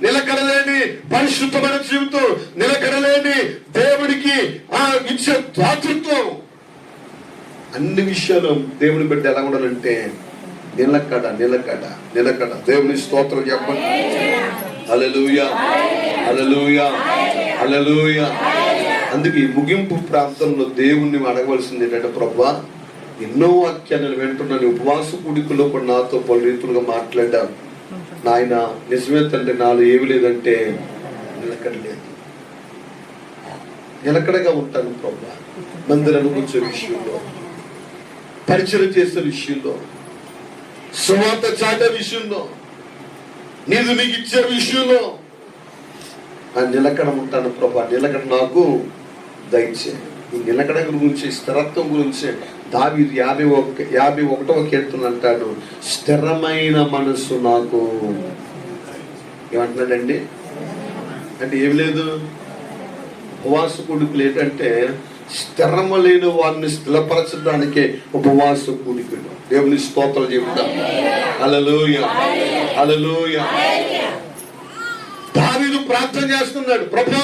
నిలకడలేని పరిశుద్ధమైన జీవితం, నిలకడలేని దేవుడికి ఇచ్చే దాతృత్వం, అన్ని విషయాలు దేవుని బిడ్డ ఎలా ఉండాలంటే నిలకడ నిలకడ నిలకడ. దేవుని స్తోత్రం చెప్పండి. హల్లెలూయా హల్లెలూయా హల్లెలూయా. అందుకే ఈ ముగింపు ప్రాంతంలో దేవుణ్ణి అడగవలసింది ఏంటంటే, ప్రభువా ఎన్నో వాక్యాలను వింటున్నాను, ఉపవాస కూడికలో కూడా నాతో పలు రీతులుగా మాట్లాడాను నాయన. నిజమే తండ్రి, నాలో ఏమి లేదంటే నిలకడ లేదు. నిలకడగా ఉంటాను ప్రభువా, మందిరానికి వచ్చే విషయంలో, పరిచయం చేసే విషయంలో, సువార్త చాటే విషయంలో, నీకు ఇచ్చే విషయంలో నిలకడ ఉంటాను ప్రభా. నిలకడ నాకు దయచే. ఈ నిలకడ గురించి, స్థిరత్వం గురించి దావీదు 51వ కీర్తన అంటాడు, స్థిరమైన మనసు నాకు. ఏమంటున్నాడండి? అంటే ఏం లేదు, ఉపవాస కూడికలు ఏంటంటే స్థిరమ లేని వారిని స్థిరపరచడానికే ఉపవాస కూడికలు. దేవుని స్తోత్రం చెబుతాం. హల్లెలూయా హల్లెలూయా. దావీదు ప్రార్థన చేస్తున్నాడు, ప్రభా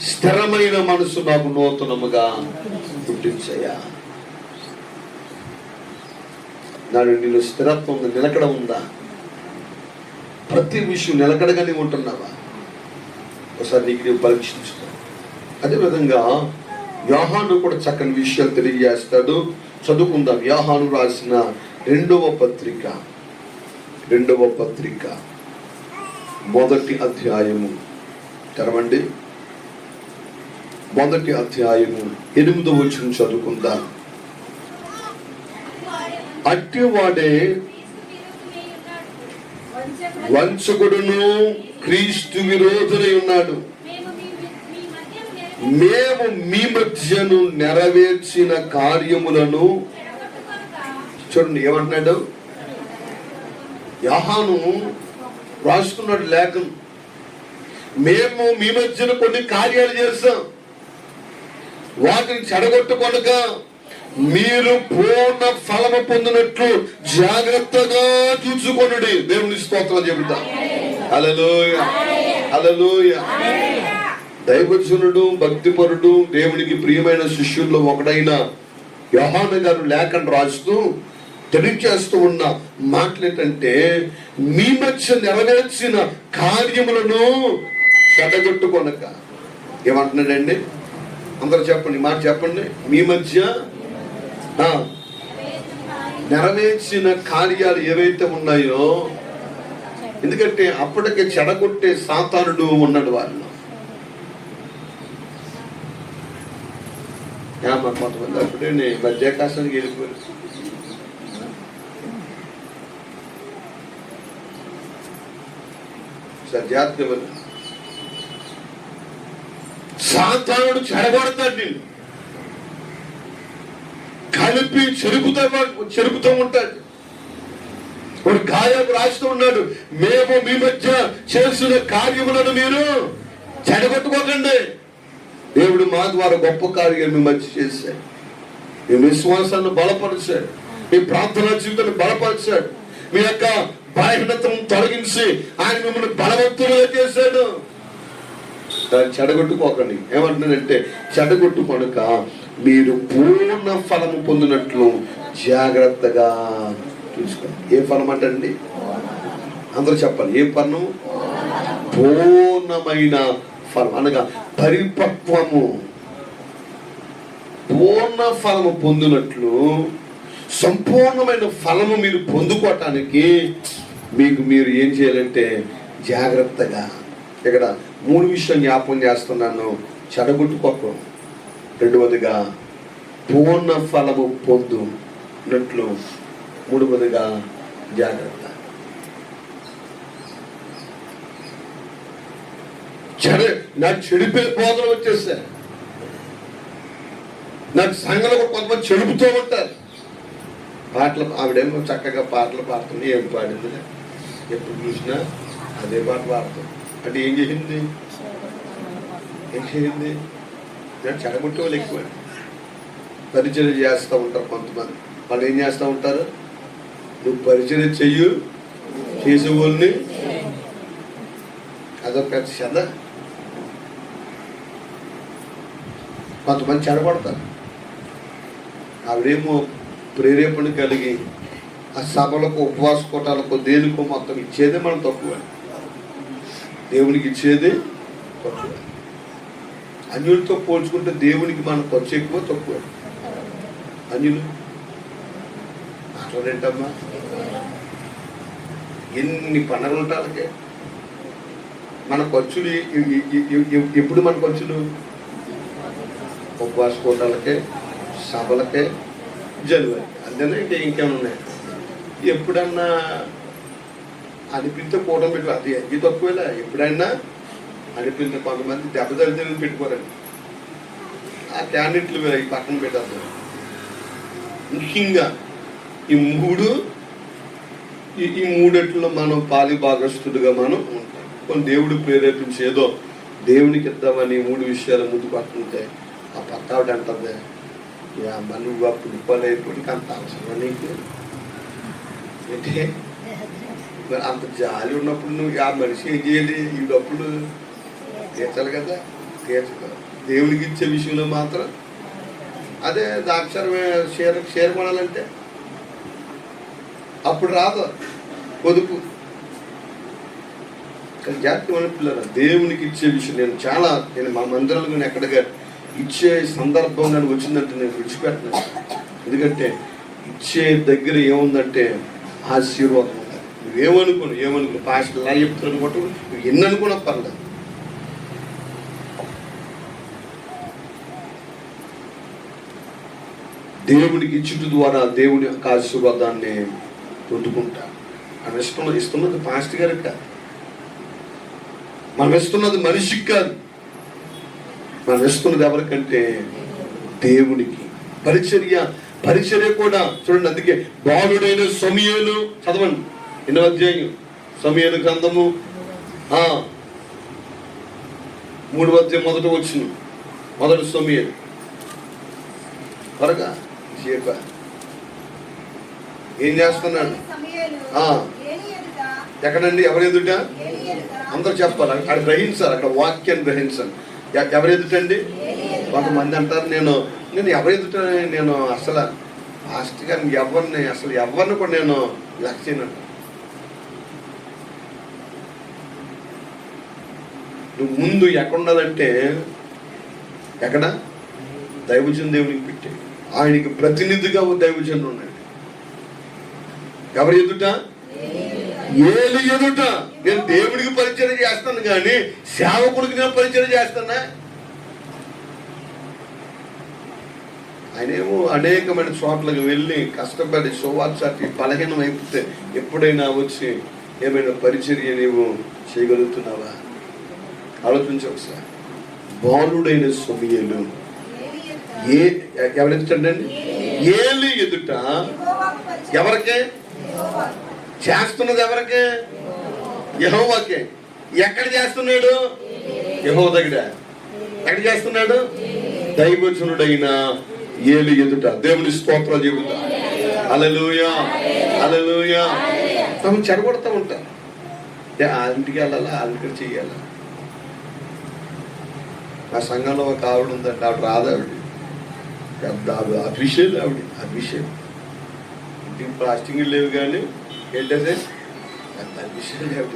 స్థిరమైన మనసు నాకు నూతనముగా పుట్టించయ్యా. నాడు నీలో స్థిరత్వం ఉందా, నిలకడ ఉందా? ప్రతి విషయం నిలకడగానే ఉంటున్నావా? ఒకసారి నీకు నీవు పరీక్షించుకో. అదేవిధంగా యోహాను కూడా చక్కని విషయాలు తెలియజేస్తాడు. చదువుకుందాం. యోహాను రాసిన రెండవ పత్రిక మొదటి అధ్యాయము తెరవండి. మొదటి అధ్యాయము 8వ వచనం చదువుకుందాం. అట్టివాడే వంచకుడును క్రీస్తు విరోధులై ఉన్నాడు. మేము మీ మధ్యను నెరవేర్చిన కార్యములను. చూడండి ఏమంటున్నాడు యోహాను, రాసుకున్నాడు లేఖను. మేము మీ మధ్యన కొన్ని కార్యాలు చేస్తాం, వాటిని చెడగొట్టుకొనక మీరు పూర్ణ ఫలము పొందినట్లు జాగ్రత్తగా చూసుకొనుడి. దేవుని స్తోత్రం చెబుతా. హల్లెలూయా హల్లెలూయా. దైవజనుడు, భక్తిపరుడు, దేవునికి ప్రియమైన శిష్యుల్లో ఒకడైన యోహాను గారు లేఖను రాస్తూ తెలియజేస్తూ ఉన్న మాటలు ఏంటంటే, మీ మధ్య నెరవేర్చిన కార్యములను చెడగొట్టుకొనక. ఏమంటున్నాడండి? అందరూ చెప్పండి, మాట చెప్పండి. మీ మధ్య నెరవేర్చిన కార్యాలు ఏవైతే ఉన్నాయో, ఎందుకంటే అప్పటికే చెడగొట్టే సాతానుడు ఉన్నాడు వాళ్ళు. కొంతమంది అప్పుడే మధ్యాకాశానికి వెళ్ళిపోయారు. జాగ్రత్త. సాతానుడు చెడగొడతాడు, నిన్ను కలిపి చెరుపుతూ ఉంటాడు. ఒక గాయం రాస్తూ ఉన్నాడు, మేము మీ మధ్య చేసిన కార్యములను మీరు చెడగొట్టుకోకండి. దేవుడు మా ద్వారా గొప్ప కార్యాలు మీ మధ్య చేశాడు. మీ విశ్వాసాన్ని బలపరిచాడు, మీ ప్రార్థనా జీవితాన్ని బలపరిచాడు, మీ యొక్క బలహీనతను తొలగించి ఆయన మిమ్మల్ని బలవంతులుగా చేశాడు. దాన్ని చెడగొట్టుకోకండి. ఏమంటున్నాడంటే, చెడగొట్టుకొనక మీరు పూర్ణ ఫలము పొందినట్లు జాగ్రత్తగా చూసుకోండి. ఏ ఫలం అంటండి? అందరూ చెప్పాలి. ఏ ఫలం? పూర్ణమైన ఫలం అనగా పరిపక్వము. పూర్ణ ఫలము పొందినట్లు, సంపూర్ణమైన ఫలము మీరు పొందుకోవటానికి మీరు ఏం చేయాలంటే జాగ్రత్తగా. ఇక్కడ 3 విషయాలు జ్ఞాపకం చేస్తున్నాను. చెడగొట్టుకోకు. రెండవదిగా పూర్ణ ఫలము పొందునట్లు, మూడవదిగా జాగ్రత్త. నాకు చెడిపోయే బోధనలు వచ్చేసా. నాకు సంఘంలో కొంతమంది చెడుపుతూ ఉంటారు. పాటలు, ఆవిడేమో చక్కగా పాటలు పాడుతుంది. ఏం పాడింది? ఎప్పుడు చూసినా అదే పాట పాడుతుంది. అంటే ఏం చేసింది? చెడగొట్టే వాళ్ళు ఎక్కువ. పరిచయం చేస్తూ ఉంటారు కొంతమంది. వాళ్ళు ఏం చేస్తూ ఉంటారు? నువ్వు పరిచయం చెయ్యు, చేసే వాళ్ళని అదొక పెద్ద శ్రద్ధ. కొంతమంది చెడగొడతారు. ఆవిడేమో ప్రేరేపణ కలిగి ఆ సభలకు, ఉపవాస కూటాలకు, దేనికో మొత్తం ఇచ్చేదే మనం తక్కువ, దేవునికి ఇచ్చేదే తక్కువ. అన్యులతో పోల్చుకుంటే దేవునికి మనం ఖర్చు ఎక్కువ తక్కువ. అన్యులు మాట్లాడేంటమ్మా, ఎన్ని పండుగలు ఉంటాకే మన ఖర్చులు. ఎప్పుడు మన ఖర్చులు ఉపవాస కూటాలకే, సభలకే, జనవరి అంతేనా, ఇంకేమైనా ఉన్నాయి. ఎప్పుడన్నా అనిపిస్తే కూటమి పెట్టు, అది అవి తక్కువేలా. ఎప్పుడైనా అనిపిస్తే కొంతమంది దెబ్బతలు పెట్టుకోరండి, ఆ క్యాండిడేట్లు ఈ పక్కన పెట్టేస్తారు. ముఖ్యంగా ఈ మూడట్లో మనం పాలి భాగస్తుడిగా మనం ఉంటాం. కొన్ని దేవుడు ప్రేరేపించి ఏదో దేవునికి ఇద్దామని 3 విషయాలు ముందు పట్టుకుంటే ఆ పక్క ఆవిడ అంటుంది, నువ్వు అప్పుడు రూపాయలు అంత అవసరం నీకు అంటే. మరి అంత జాలి ఉన్నప్పుడు నువ్వు ఆ మనిషి ఏం చేయాలి? ఈ డబ్బులు తీర్చాలి కదా, తీర్చదు. దేవునికి ఇచ్చే విషయంలో మాత్రం అదే దాక్షరమే షేర్ కొనాలంటే అప్పుడు రాదు పొదుపు. కానీ జాగ్రత్త పిల్లలు, దేవునికి ఇచ్చే విషయం నేను మా మందిరాలు కానీ ఎక్కడగా ఇచ్చే సందర్భం కానీ వచ్చిందంటే నేను విడిచిపెట్టను. ఎందుకంటే ఇచ్చే దగ్గర ఏముందంటే ఆశీర్వాదం ఉండాలి. నువ్వేమనుకోను పాస్టర్ ఎలా చెప్తాను అనుకుంటూ నువ్వు ఎన్ని అనుకున్నా పర్లేదు. దేవుడికి ఇచ్చుట ద్వారా దేవుడి యొక్క ఆశీర్వాదాన్ని పొందుకుంటా. మనం ఇస్తున్నది పాస్టర్ గారికి కాదు, మనం ఇస్తున్నది మనిషికి కాదు, మనం ఇస్తున్నది ఎవరికంటే దేవునికి. పరిచర్య కూడా చూడండి. అందుకే బాలుడైన సమూయేలు చదవండి, 8వ అధ్యాయం సమూయేలు గ్రంథము 3వ అధ్యాయం 1వ వచనం. మొదటి సమూయేలు త్వరగా ఏం చేస్తున్నాడు? ఎక్కడండి? ఎవరు ఎదుట? అందరూ చెప్పాలి, అక్కడ గ్రహించాలి, అక్కడ వాక్యాన్ని గ్రహించాలి. ఎవరు ఎదుటండి? కొంతమంది అంటారు, నేను ఎవరు ఎదుట నేను అసలు పాస్టర్ గారిని ఎవరిని కూడా నేను లెక్క చేయనంట. నువ్వు ముందు ఎక్కడున్నదంటే ఎక్కడ? దైవజన్ దేవునికి పెట్టి ఆయనకి ప్రతినిధిగా దైవజనుడు ఉన్నాడు. ఎవరి ఎదుట? ఏలి ఎదుట. నేను దేవుడికి పరిచయం చేస్తాను కానీ సేవకుడికి నేను పరిచయం చేస్తానా? ఆయనేమో అనేకమైన చోట్లకు వెళ్ళి కష్టపడి సువార్తకి బలహీనం అయిపోతే ఎప్పుడైనా వచ్చి ఏమైనా పరిచర్య నీవు చేయగలుగుతున్నావా? ఆలోచించు ఒకసారి. బాలుడైన సమూయేలు ఎవరు ఎదుటండి? ఏలి ఎదుట. ఎవరికే చేస్తున్నది? ఎవరికే? యెహోవాకే. ఎక్కడ చేస్తున్నాడు? యెహోవా దగ్గర. ఎక్కడ చేస్తున్నాడు? దైవజనుడైన ఏలి ఎదుట. దేవుని స్తోత్రాలు చెబుతా. హల్లెలూయా, హల్లెలూయా. తమ చెడగొడతా ఉంటారు. ఆ ఇంటికి వెళ్ళాలా, ఆ ఇంటికి చెయ్యాలా. ఆ సంఘంలో ఒక ఆవిడ ఉందంటే ఆవిడ రాదు. ఆవిడ అభిషేక్. అభిషేక్ ఇంటికి ప్లాస్టింగ్ లేవు కానీ ఏంటంటే అభిషేక్ ఆవిడ.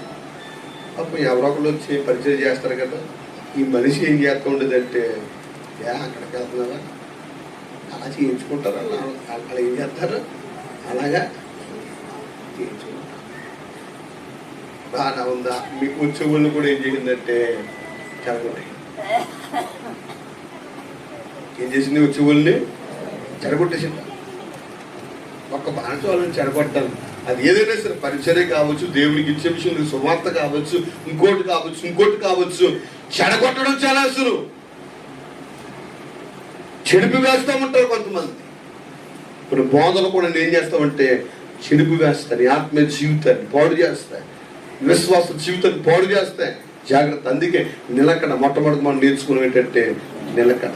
అప్పుడు ఎవరొకరు వచ్చి పరిచయం చేస్తారు కదా. ఈ మనిషి ఏం చేస్తూ ఉండేదంటే, అక్కడికి వెళ్తున్నారా, అలా చేయించుకుంటారు. అలా ఏం చేస్తారు, అలాగా చేయించుకుంటారు. బాగా ఉందా? మీకు వచ్చే వాళ్ళు కూడా ఏం చేసిందంటే చెడగొట్టాయి. ఏం చేసింది? వచ్చే వాళ్ళని చెడగొట్టేసింది. ఒక్క బానిస వాళ్ళని చెడగొట్టాలి. అది ఏదైనా సరే, పరిచర్య కావచ్చు, దేవునికి ఇచ్చే విషయం, సువార్త కావచ్చు, ఇంకోటి కావచ్చు. చెడగొట్టడం చాలా అసలు చెడిపి వేస్తామంటారు కొంతమంది. ఇప్పుడు బోధలు కూడా ఏం చేస్తామంటే చెడిపి వేస్తాయి, ఆత్మీయ జీవితాన్ని పాడు చేస్తాయి, విశ్వాస జీవితాన్ని పాడు చేస్తాయి. జాగ్రత్త. అందుకే నిలకడ. మొట్టమొదటి మనం నేర్చుకున్నాం ఏంటంటే నిలకడ.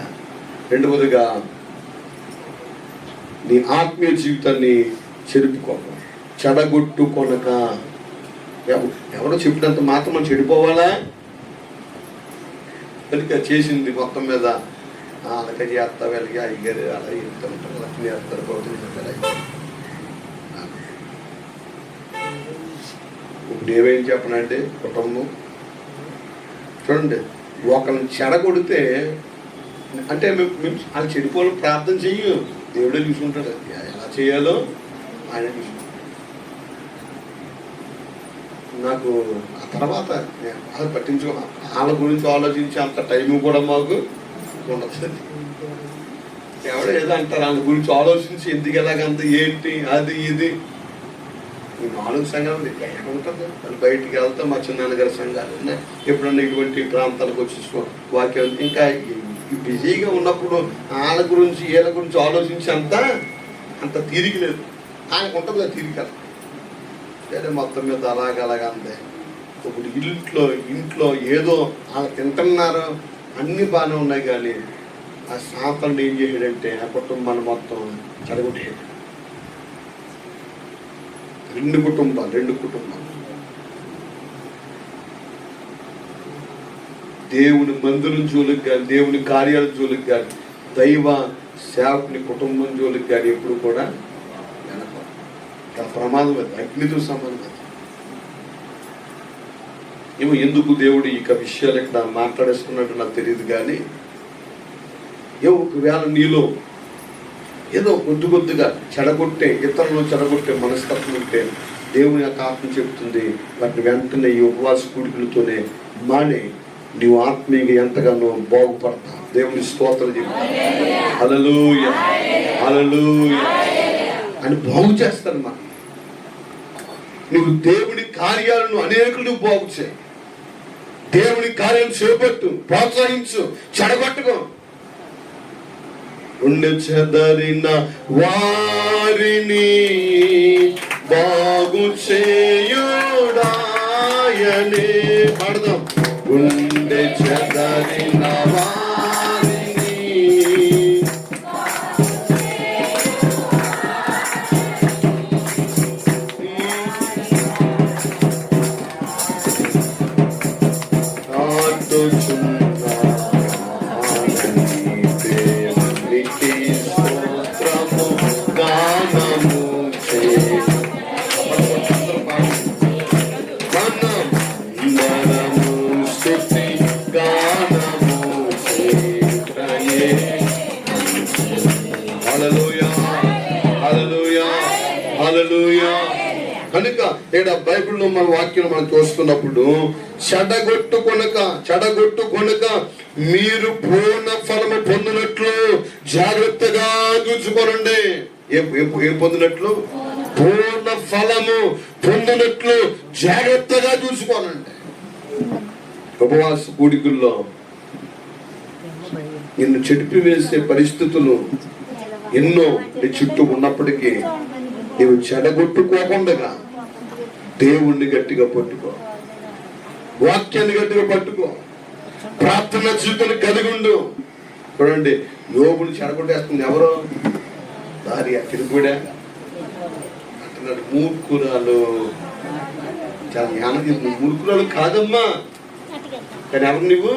రెండవదిగా నీ ఆత్మీయ జీవితాన్ని చెడగొట్టుకొనక. ఎవరో చెప్పినంత మాత్రం మనం చెడిపోవాలా? కనుక చేసింది మొత్తం మీద అలాగే చేస్తా వెళ్ళి అయ్యారు అలా వెళ్తూ ఉంటారు, లక్ష్మి చేస్తారు, భౌతిక ఇప్పుడు ఏమేం చెప్పనంటే కుటుంబం చూడండి, ఒకరిని చెడగొడితే అంటే మేము వాళ్ళు చెడిపోవాలని ప్రార్థన చెయ్యం, దేవుడే చూసుకుంటాడు ఎలా చేయాలో ఆయన చూసుకుంటాడు. నాకు ఆ తర్వాత అది పట్టించుకో వాళ్ళ గురించి ఆలోచించి అంత టైం కూడా మాకు ఉండదు. ఎవడో ఏదో అంటారు వాళ్ళ గురించి ఆలోచించి ఎందుకు ఎలాగంత ఏంటి అది ఇది. ఈ 4 సంఘాలు ఎక్కడ ఉంటుంది, వాళ్ళు బయటికి వెళ్తాం. మా చిన్నాన్నగారి సంఘాలు ఉన్నాయి, ఎప్పుడన్నా ఇటువంటి ప్రాంతాలకు వచ్చి వాక్యం ఇంకా బిజీగా ఉన్నప్పుడు వాళ్ళ గురించి వీళ్ళ గురించి ఆలోచించి అంత తీరిక లేదు. ఆయనకు ఉంటుంది తీరిక. సరే మొత్తం మీద అలాగ అంతే. ఇప్పుడు ఇంట్లో ఏదో వాళ్ళు తింటున్నారు, అన్ని బాగానే ఉన్నాయి, కానీ ఆ సాతానుడు ఏం చేశాడంటే ఆ కుటుంబాన్ని మొత్తం చెడగొట్టాడు. 2 కుటుంబాలు దేవుని మందిరం జోలికి కానీ, దేవుని కార్యాల జోలికి కానీ, దైవ సేవకుని కుటుంబం జోలికి కానీ ఎప్పుడు కూడా ప్రమాదం, అది అగ్నితో సంబంధం. ఏమో ఎందుకు దేవుడు ఇక విషయాలు ఇక్కడ మాట్లాడేసుకున్నట్టు నాకు తెలియదు, కానీ ఒకవేళ నీలో ఏదో కొద్దిగా చెడగొట్టే, ఇతరులను చెడగొట్టే మనస్తత్వం ఉంటే దేవుని యొక్క ఆత్మ చెబుతుంది వాటిని వెంటనే ఈ ఉపవాస కూడికలతోనే మానే నీవు ఆత్మీయంగా ఎంతగానో బాగుపడతావు. దేవుని స్తోత్రం చెప్పు, హల్లెలూయా హల్లెలూయా అని బాగు చేస్తాను. మా నువ్వు దేవుని కార్యాలను అనేకులు బాగు చేయి, దేవుని కార్యం చేపట్టు, ప్రోత్సహించు, చెడగొట్టుకో. చెదరిన వారిని బాగు చేయుడాయనే పాడదాం. గుండె చెదరిన వారిని కనుక ఇక్కడ బైబిల్లో మన వాక్యం మనం చూస్తున్నప్పుడు చెడగొట్టుకొనక మీరు పూర్ణ ఫలము పొందినట్లు జాగ్రత్తగా చూసుకోనండి. ఏం పొందినట్లు? పూర్ణ ఫలము పొందినట్లు జాగ్రత్తగా చూసుకోనండి. ఉపవాస కూడికల్లో నిన్ను చెడిపి వేసే పరిస్థితులు ఎన్నో నీ చుట్టూ ఉన్నప్పటికీ నీవు చెడగొట్టుకోకుండా దేవుణ్ణి గట్టిగా పట్టుకో, వాక్యాన్ని గట్టిగా పట్టుకో, ప్రార్థన జీవితాన్ని కలిగి ఉండు. చూడండి, యోబుని చెడగొట్టేస్తుంది ఎవరో భార్య తిరుగుడా అంటున్నాడు. మూర్ఖురాలు, చాలా జ్ఞానం చెప్తుంది. మూర్ఖురాలు కాదమ్మా, కానీ ఎవరు నువ్వు?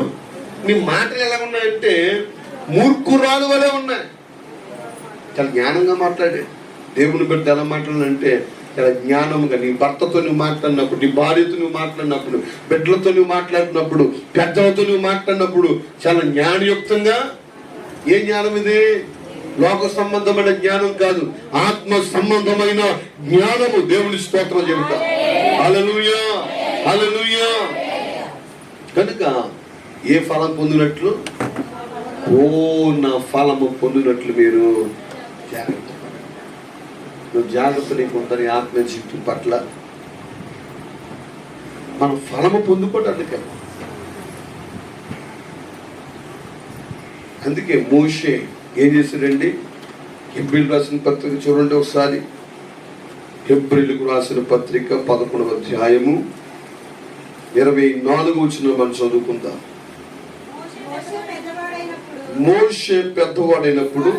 నీ మాటలు ఎలా ఉన్నాయంటే మూర్ఖురాలు వలె ఉన్నాయి. చాలా జ్ఞానంగా మాట్లాడే దేవుని బిడ్డ ఎలా మాట్లాడాలంటే చాలా జ్ఞానంగా. నీ భర్తతో నువ్వు మాట్లాడినప్పుడు, నీ భార్యతో నువ్వు మాట్లాడినప్పుడు, బిడ్డలతో నువ్వు మాట్లాడినప్పుడు, పెద్దలతో నువ్వు మాట్లాడినప్పుడు చాలా జ్ఞానయుక్తంగా. ఏ జ్ఞానం ఇది? లోక సంబంధమైన జ్ఞానం కాదు, ఆత్మ సంబంధమైన జ్ఞానము. దేవుని స్తోత్రం చెబుతా. హల్లెలూయా హల్లెలూయా. కనుక ఏ ఫలం పొందినట్లు? పూర్ణ ఫలము పొందినట్లు మీరు జాగ్రత్త. నువ్వు జాగ్రత్త నీకుందని ఆత్మ జీవితం పట్ల మనం ఫలము పొందుకోవడానికి. అందుకే మోషే ఏం చేశాడండి? హెబ్రీయులకు రాసిన పత్రిక చూడండి ఒకసారి. హెబ్రీయులకు రాసిన పత్రిక 11వ అధ్యాయము 24వ వచనం మనం చదువుకుందాం. మోషే పెద్దవాడైనప్పుడు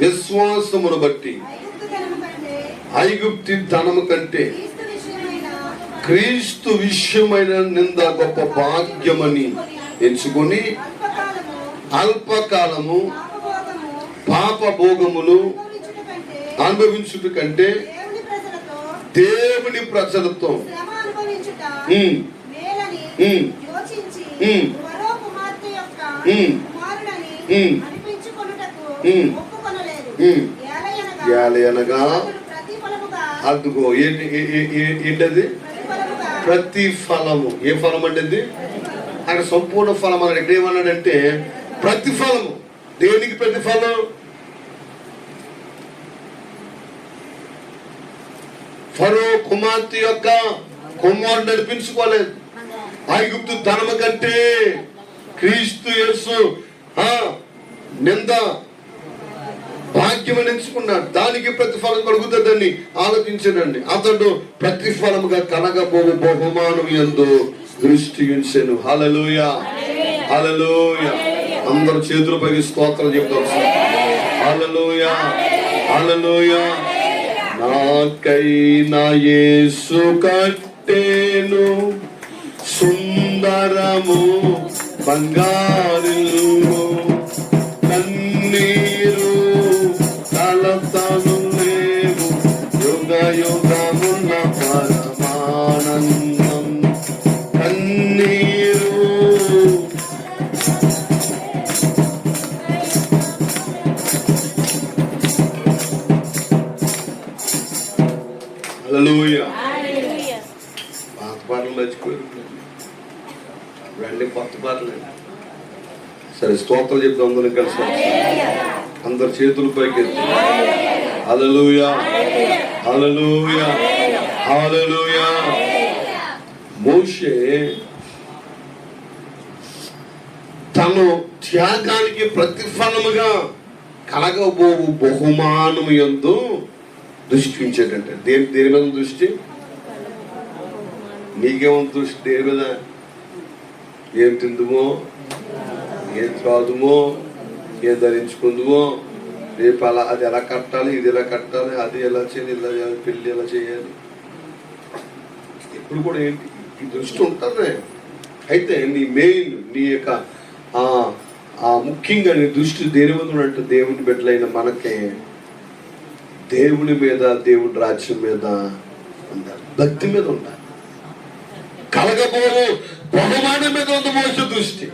విశ్వాసమును బట్టి ఐగుప్తి ధనము కంటే క్రీస్తు విషయమైన నింద గొప్ప భాగ్యమని ఎంచుకొని అల్పకాలము పాపభోగములు అనుభవించుట కంటే దేవుని ప్రజలతో అనగా అదుగో ఏంటది ప్రతిఫలము. ఏ ఫలం అంటే అక్కడ సంపూర్ణ ఫలం అన్నాడు. ఇక్కడ ఏమన్నాడంటే ప్రతిఫలము. దేనికి ప్రతిఫలం? ఫరో కుమార్తె యొక్క కుమారుడు నడిపించుకోలేదు. ఐగుప్తు ధనము కంటే క్రీస్తు యేసు నింద భాగ్యం ఎంచుకున్నాడు. దానికి ప్రతిఫలం కలుగుతుందని ఆలోచించడండి. అతడు ప్రతిఫలముగా కలగబోవు బహుమానం యందు దృష్టి ఉంచెను. హల్లెలూయా, హల్లెలూయా. అందరూ చేతులపైకి స్తోత్రం చెప్తారు. హల్లెలూయా, హల్లెలూయా. నాకైనా యేసు కట్టెను సుందరము బంగారు కన్నీరు కలతను లేవు యుగ యుగమున్న పరమానందం కన్నీరు. హల్లెలూయా. పాత పాటలు మర్చిపోయారు, రండి కొత్త పాటలు. సరే స్తోత్రం చెప్తాం అందరం కలిసి. అందరు చేతులు పైకి. హల్లెలూయా, హల్లెలూయా, హల్లెలూయా. మోషే తను త్యాగానికి ప్రతిఫలముగా కలగబోవు బహుమానము యందు దృష్టి ఉంచేటంటే దేని మీద దృష్టి? నీకేముంది దృష్టి? దేని మీద? ఏం తిందుమో, ఏం త్రాదుమో, ఏం ధరించుకుందుమో, రేపు అలా అది ఎలా కట్టాలి, ఇది ఎలా కట్టాలి, అది ఎలా చేయాలి, ఇలా చేయాలి, పెళ్ళి ఎలా చేయాలి, ఎప్పుడు కూడా ఏంటి ఈ దృష్టి ఉంటుంది. అయితే నీ మెయిన్ నీ యొక్క ముఖ్యంగా నీ దృష్టి దేని మీద ఉన్నట్టు దేవుని బిడ్డలైన మనకే దేవుని మీద, దేవుడి రాజ్యం మీద ఉండాలి, భక్తి మీద ఉండాలి. కలగబోవు బహుమానం మీద ఉంది మోసే దృష్టి.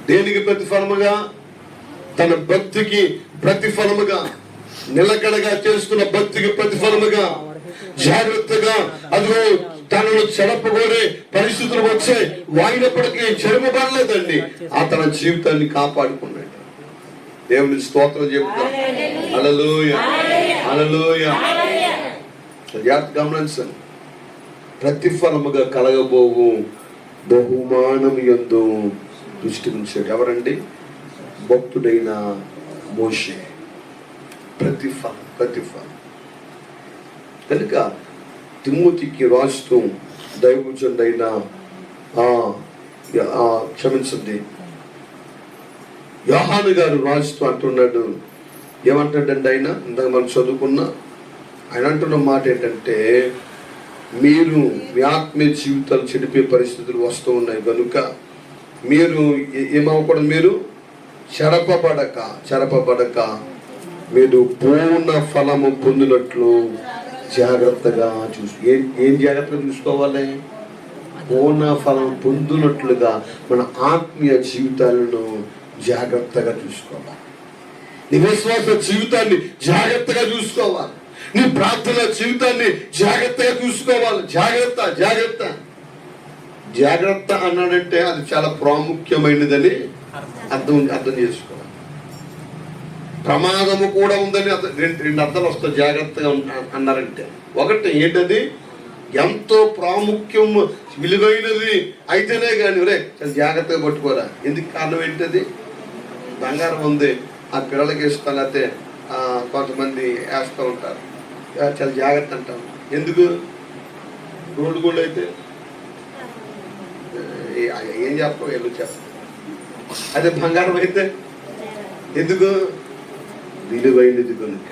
దేనికి ప్రతిఫలముగా? తన భక్తికి ప్రతిఫలముగా, నిలకడగా చేస్తున్న భక్తికి ప్రతిఫలముగా, జాగ్రత్తగా అదిగో తనను చెడపగోరే పరిస్థితులు వచ్చాయి, వాయినప్పటికీ చెరపబడలేదండి. ఆ తన జీవితాన్ని కాపాడుకున్నాడు. దేవుని స్తోత్రం చెప్తాం. హల్లెలూయా, హల్లెలూయా. జాగ్రత్త గమనించండి. ప్రతిఫలముగా కలగబోవు బహుమానం యందు దృష్టి ఉంచాడు. ఎవరండి? భక్తుడైన మోషే. ప్రతిఫలం కనుక తిమోతికి రాస్తూ దైవజనుడైన క్షమించండి యోహాను గారు రాస్తూ అంటున్నాడు. ఏమంటాడండి ఆయన? ఇందాక మనం చదువుకున్నా ఆయన అంటున్న మాట ఏంటంటే, మీరు మీ ఆత్మీయ జీవితాలు చెడిపే పరిస్థితులు వస్తూ ఉన్నాయి కనుక మీరు ఏమవ్వకూడదు, మీరు చెరపబడక మీరు పూర్ణ ఫలము పొందినట్లు జాగ్రత్తగా ఏం జాగ్రత్తగా చూసుకోవాలి? పూర్ణ ఫలం పొందినట్లుగా మన ఆత్మీయ జీవితాలను జాగ్రత్తగా చూసుకోవాలి. నీ విశ్వాస జీవితాన్ని జాగ్రత్తగా చూసుకోవాలి. నీ ప్రార్థన జీవితాన్ని జాగ్రత్తగా చూసుకోవాలి. జాగ్రత్త అన్నాడంటే అది చాలా ప్రాముఖ్యమైనదని అర్థం చేసుకోవాలి. ప్రమాదము కూడా ఉందని రెండు అర్థాలు వస్తాయి జాగ్రత్తగా అన్నారంటే. ఒకటి ఏంటది? ఎంతో ప్రాముఖ్యం విలువైనది అయితేనే కానీ రే చాలా జాగ్రత్తగా పట్టుకోరా. ఎందుకు? కారణం ఏంటది? బంగారం ఉంది, ఆ పిల్లలకి ఇస్తాను, అయితే కొంతమంది వేస్తూ ఉంటారు, చాలా జాగ్రత్త అంటారు. ఎందుకు? గోల్డ్ అయితే ఏం చెప్పవు, ఎందుకు చెప్పవు. అదే బంగారం అయితే ఎందుకు? విలువైనది కనుక.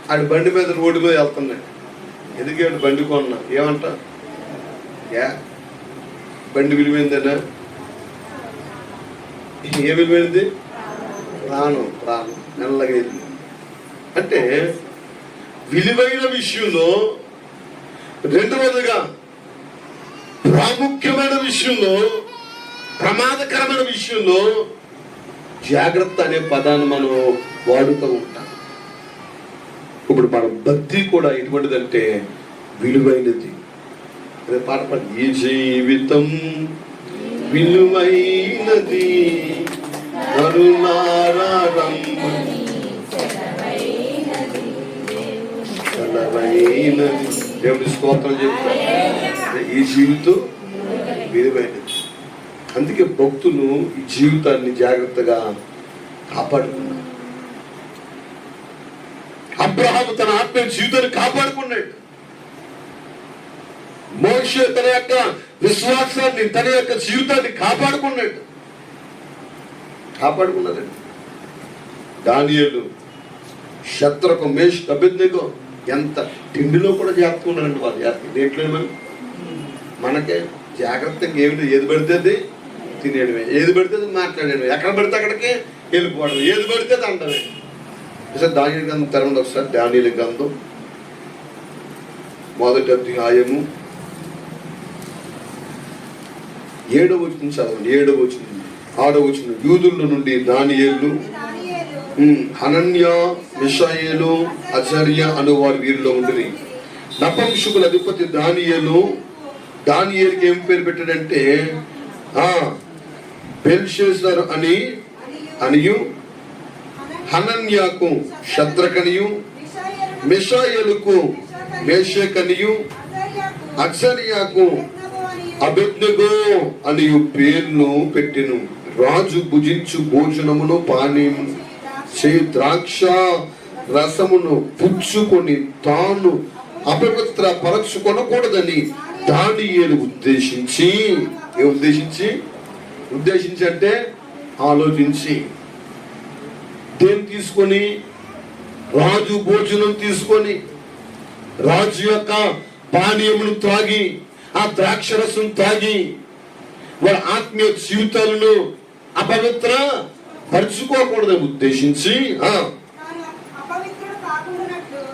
ఆడు బండి మీద రోడ్డు మీద వెళ్తున్నాడు. ఎందుకు? బండి కొన్నా ఏమంటా? బండి విలువైందేనా? ఏ విలువైంది? ప్రాణం. నెల్లగా అంటే విలువైన విషయంలో, రెండవదిగా ప్రాముఖ్యమైన విషయంలో, ప్రమాదకరమైన విషయంలో జాగ్రత్త అనే పదాన్ని మనం వాడుతూ ఉంటాం. ఇప్పుడు మన భక్తి కూడా ఎటువంటిదంటే విలువైనది. అదే పాట పాడు. ఈ జీవితం విలువైనది, దేవుడి స్తోత్రం చెప్తారు. ఈ జీవితం విలువైనది. అందుకే భక్తులు ఈ జీవితాన్ని జాగ్రత్తగా కాపాడుకున్నారు. అబ్రహాము తన ఆత్మీయ జీవితాన్ని కాపాడుకున్నాడు. మోషే తన యొక్క విశ్వాసాన్ని, తన యొక్క జీవితాన్ని కాపాడుకున్నాడండి. దానియేలు, శత్రుకు, మేష్, అబేద్నెగో ఎంత తిండిలో కూడా జాగ్రత్తగా ఉన్నారండి వాళ్ళు. దేంట్లో మనకే జాగ్రత్తగా ఏది పడితే తినేయడమే, ఏది పడితే మాట్లాడేయడమే, ఎక్కడ పడితే అక్కడికి వెళ్ళిపోవడం, ఏది పడితే అంటమే. సార్ దానియేలు గ్రంథం తెరవండి ఒకసారి. దానియేలు గ్రంథం 1వ అధ్యాయము 7వ వచనం చదవండి. 7వ వచనం, 6వ వచనం. యూదుల నుండి దానియేలు, హనన్య, మిషాయేలు, అజర్య అను వారు వీరిలో ఉండి, నపుంసకుల అధిపతి దానియేలుకి ఏం పేరు పెట్టాడంటే బెల్షస్సర్ అనియు, హనన్యాకు షద్రకనియు, మిషాయేలుకు మేషకనియు, అజర్యాకు అబేద్నెగో అనియు పేర్లు పెట్టెను. రాజు భుజించు భోజనమును పానీయం ద్రాక్ష రసమును పుచ్చుకొని తాను అపవిత్ర పరచుకొనకూడదని దానియేలు ఉద్దేశించి అంటే ఆలోచించి, దేని తీసుకొని? రాజు భోజనం తీసుకొని, రాజు యొక్క పానీయమును త్రాగి, ఆ ద్రాక్షరసం తాగి వారి ఆత్మీయ జీవితాలను అపవిత్ర పరుచుకోకూడదని ఉద్దేశించి,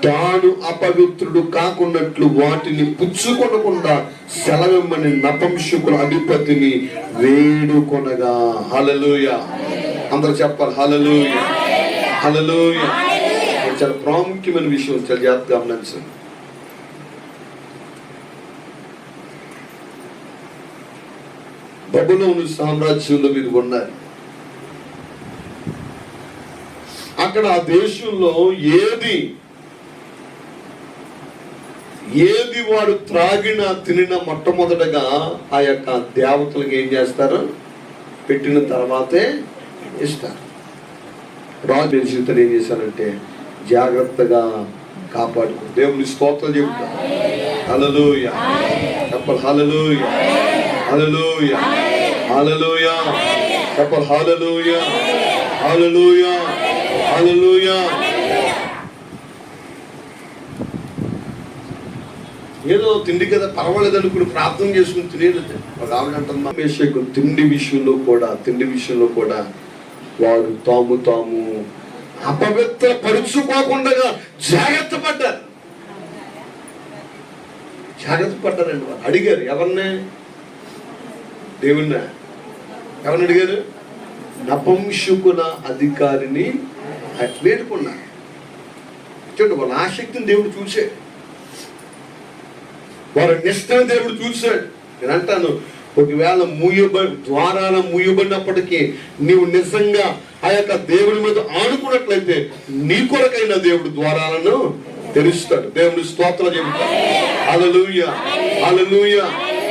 తాను అపవిత్రుడు కాకున్నట్లు వాటిని పుచ్చుకొనకుండా సెలవిమ్మని నపుంసకుల అధిపతిని వేడుకొనగా. హల్లెలూయా! అందరూ చెప్పాలి హల్లెలూయా, హల్లెలూయా. చాలా ప్రాముఖ్యమైన విషయం, చాలా జాగ్రత్తగా గమనించండి. బబులోను సామ్రాజ్యంలో మీరు ఉన్నారు. అక్కడ ఆ దేశంలో ఏది వాడు త్రాగినా తినిన మొట్టమొదటగా ఆ యొక్క దేవతలకు ఏం చేస్తారు? పెట్టిన తర్వాతే ఇస్తారు. రాజు జీవితాన్ని ఏం చేశారంటే జాగ్రత్తగా కాపాడుకో. దేవుని స్తోత్రం చెబుతారు. హల్లెలూయా చెప్పాలి. హల్లెలూయా, హల్లెలూయా, హల్లెలూయా చెప్పాలి. హల్లెలూయా, హల్లెలూయా, హల్లెలూయా. ఏదో తిండి కదా పర్వాలేదు అనుకుని ప్రార్థన చేసుకుని తినేది. ఒక ఆవిడ అంటున్నా, తిండి విషయంలో కూడా వారు తాము అపవిత్ర పరుచుకోకుండా జాగ్రత్త పడ్డారండి. వారు అడిగారు ఎవరిని? దేవుణ్ణి. ఎవరిని అడిగారు? నపుంసకుల అధికారిని వేడుకున్నారు. చూడండి, వాళ్ళ ఆసక్తిని దేవుడు చూశాడు, వారి నిష్టను దేవుడు చూశాడు. నేను అంటాను, ఒకవేళ ద్వారాల మూయబడినప్పటికీ నీవు నిజంగా ఆ యొక్క దేవుడి మీద ఆనుకున్నట్లయితే నీ కొరకైన దేవుడు ద్వారాలను తెరుస్తాడు. దేవుడి స్తోత్రం చెబుతాడు. హల్లెలూయా, హల్లెలూయా.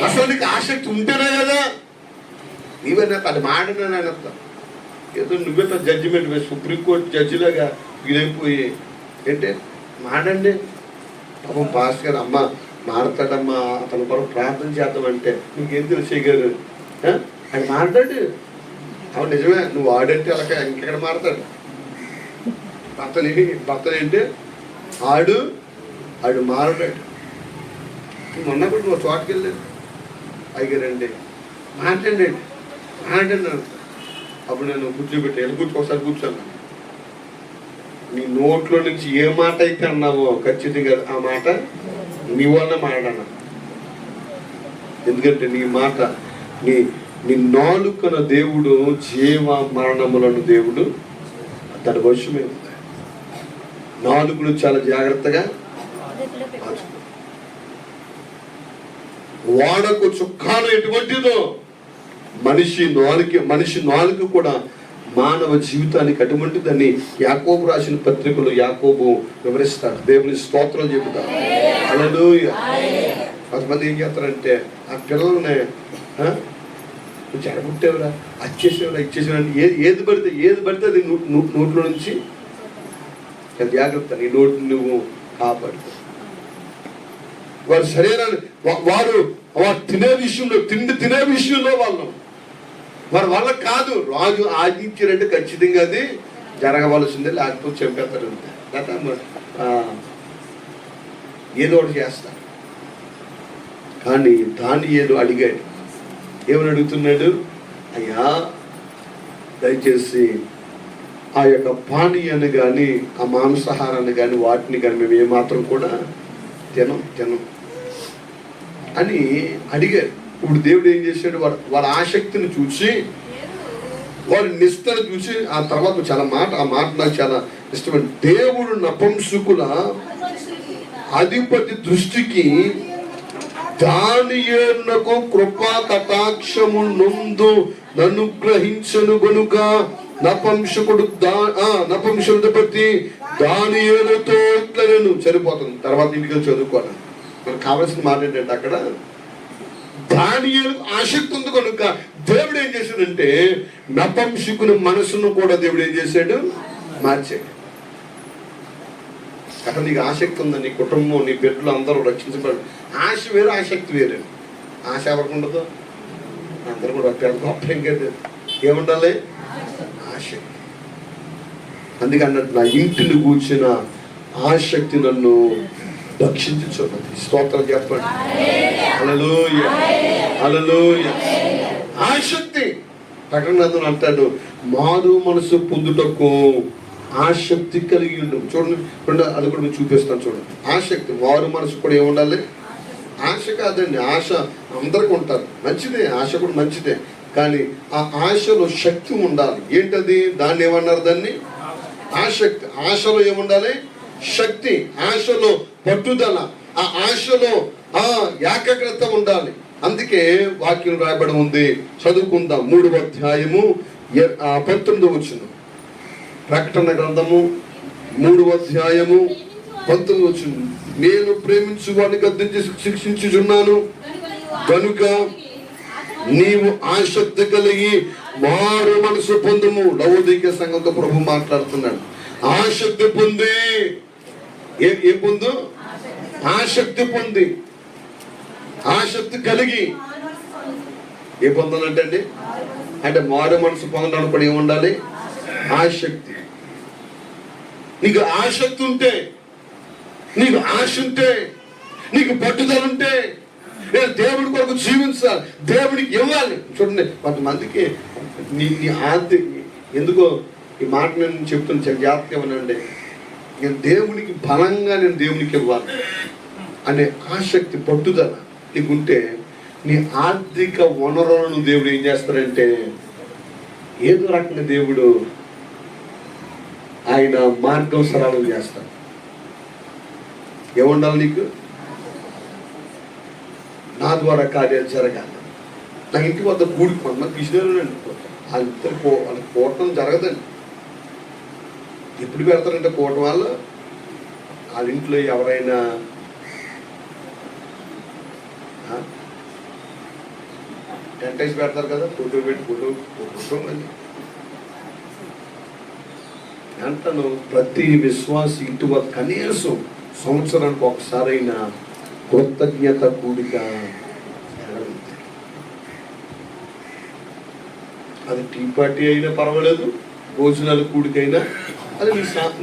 అసలు నీకు ఆసక్తి ఉంటేనే కదా. నీవే నాకు అది మాడినా ఏదో నువ్వే జడ్జిమెంట్ సుప్రీంకోర్టు జడ్జిలాగా ఇదైపోయి ఏంటే మాడండి. పాపం పాస్ గారు అమ్మ మాడతాడమ్మా, అతని కొరకు ప్రార్థన చేద్దామంటే నీకేం తెలిసేయగారు ఆయన మాట్లాడు. అవును నిజమే, నువ్వు ఆడంటే అలాగే ఇంకెక్కడ మాడతాడు. భర్తనేంటి ఆడు మారడాడు. మొన్న కూడా నువ్వు చోటుకి వెళ్ళాడు. అయ్యారండి మాట్లాడండి మాట్లాడినాను. అప్పుడు నేను కూర్చోబెట్టి ఒకసారి కూర్చోను. నీ నోట్లో నుంచి ఏ మాట అయితే అన్నావో ఖచ్చితంగా ఆ మాట నీ వల్ల మాట్లాడన్నా. ఎందుకంటే నీ మాట నీ నాలుకన దేవుడు జీవ మరణములను దేవుడు తన వశమే ఉంది. నాలుగును చాలా జాగ్రత్తగా వాడకు చుక్కాను ఎటువంటిదో మనిషి నాలుక కూడా మానవ జీవితానికి అటువంటిదని యాకోబు రాసిన పత్రికలో యాకోబు వివరిస్తాడు. దేవుని స్తోత్రాలు చెబుతాడు. హల్లెలూయా. కొంతమంది ఏం చేస్తారంటే ఆ పిల్లల్ని చెడగొట్టేవరా, అచ్చేసేవరా, ఇచ్చేసేవరా, ఏది పడితే అది నోట్లో నుంచి జాగ్రత్త. నీ నోటిని నువ్వు కాపాడు. వారి శరీరాన్ని వారు తినే విషయంలో తినే విషయంలో వారి వల్ల కాదు. రాజు ఆజ్ఞించారంటే ఖచ్చితంగా అది జరగవలసిందే, లేకపోతే చంపేస్తారు. ఏదో ఒకటి చేస్తారు. కానీ దాన్ని ఏదో అడిగాడు. ఏమని అడుగుతున్నాడు? అయ్యా దయచేసి ఆ యొక్క పానీయాన్ని కానీ ఆ మాంసాహారాన్ని కానీ వాటిని కానీ మేము ఏమాత్రం కూడా తినం అని అడిగారు. ఇప్పుడు దేవుడు ఏం చేశాడు? వారి ఆసక్తిని చూసి, వారి నిష్టను చూసి, ఆ తర్వాత ఆ మాట నాకు చాలా ఇష్టమైన, దేవుడు నపుంసకుల అధిపతి దృష్టికి దానియేలునకు కృపా కటాక్షము నొందు అనుగ్రహించను గనుక నపుంసకుడు దానియేలుతో ఇట్లా నేను సరిపోతుంది. తర్వాత ఇంటికి చదువుకోవాలి. మనకు కావాల్సిన మాట ఏంటంటే అక్కడ దానియేలుకు ఆసక్తి ఉంది కనుక దేవుడు ఏం చేశాడంటే నపుంసకుని మనసును కూడా దేవుడు ఏం చేశాడు? మార్చాడు. అక్కడ నీకు ఆసక్తి ఉందా? నీ కుటుంబం, నీ బిడ్డలు అందరూ రక్షించబడి, ఆశ వేరు ఆసక్తి వేరు. ఆశ ఎవరికి ఉండదు? అందరూ కూడా పెద్ద గొప్ప ఇంకేది ఏముండాలి? ఆసక్తి. అందుకే అన్నట్టు నా ఇంటిని కూర్చిన ఆసక్తి నన్ను రక్షించుచున్నది. స్తోత్రం చెప్పండి. హల్లెలూయా, హల్లెలూయా. ఆసక్తి. ప్రకటన అంటాడు, మారు మనసు పొందుటకు ఆసక్తి కలిగి ఉండు. చూడండి, అది కూడా నేను చూపిస్తాను. చూడండి, ఆసక్తి. వారు మనసు కూడా ఏముండాలి? ఆశ కాదండి, ఆశ అందరికీ ఉంటారు, మంచిదే, ఆశ కూడా మంచిదే. కానీ ఆ ఆశలో శక్తి ఉండాలి. ఏంటది? దాన్ని ఏమన్నారు? దాన్ని ఆసక్తి. ఆశలో ఏముండాలి? శక్తి. ఆశలో పట్టుదల, ఆ ఆశలో ఏకాగ్రత ఉండాలి. అందుకే వాక్యం రాయబడి ఉంది. చదువుకుందాం. 3వ అధ్యాయము 19వ వచనం. ప్రకటన గ్రంథము 3వ అధ్యాయము 19వ వచనం. నేను ప్రేమించు వాడిని గద్దించి శిక్షించుచున్నాను కనుక నీవు ఆసక్తి కలిగి మారు మనసు పొందుము. లవోదికీయ సంఘంతో ప్రభు మాట్లాడుతున్నాడు. ఆసక్తి పొంది ఏ పొందు? ఆసక్తి పొంది, ఆసక్తి కలిగి ఏ పొందాలంటే అండి, అంటే మారు మనసు పొందడానికి కూడా ఏముండాలి? ఆసక్తి. నీకు ఆసక్తి ఉంటే, నీకు ఆశ ఉంటే, నీకు పట్టుదల ఉంటే, నేను దేవుడి కొరకు జీవించాలి, దేవుడికి ఇవ్వాలి. చూడండి, కొంతమందికి నీ ఆర్థిక ఎందుకో ఈ మాట నేను చెప్తున్నా, చాలా జాగ్రత్తగా ఇవ్వనండి. నేను దేవునికి బలంగా దేవునికి ఇవ్వాలి అనే ఆసక్తి, పట్టుదల నీకుంటే నీ ఆర్థిక వనరులను దేవుడు ఏం చేస్తారంటే ఏదో రకంగా దేవుడు ఆయన మార్గం సరళం చేస్తాడు. ఏముండాలి నీకు? నా ద్వారా కార్యాలు జరగాలి. నా ఇంటి వద్ద కూడికి కొంతమంది తీసుకురండి, వాళ్ళకి కూడటం జరగదండి. ఎప్పుడు పెడతారంటే కూడటం వల్ల వాళ్ళ ఇంట్లో ఎవరైనా టెంట్ వేసి పెడతారు కదా, ఫోటో పెట్టి ఫోటో మళ్ళీ అంటాను. ప్రతి విశ్వాసి ఇంటి వద్ద కనీసం సంవత్సరానికి ఒకసారైనా కృతజ్ఞత కూడిక. అది టీ పార్టీ అయినా పర్వాలేదు, భోజనాల కూడికైనా, అది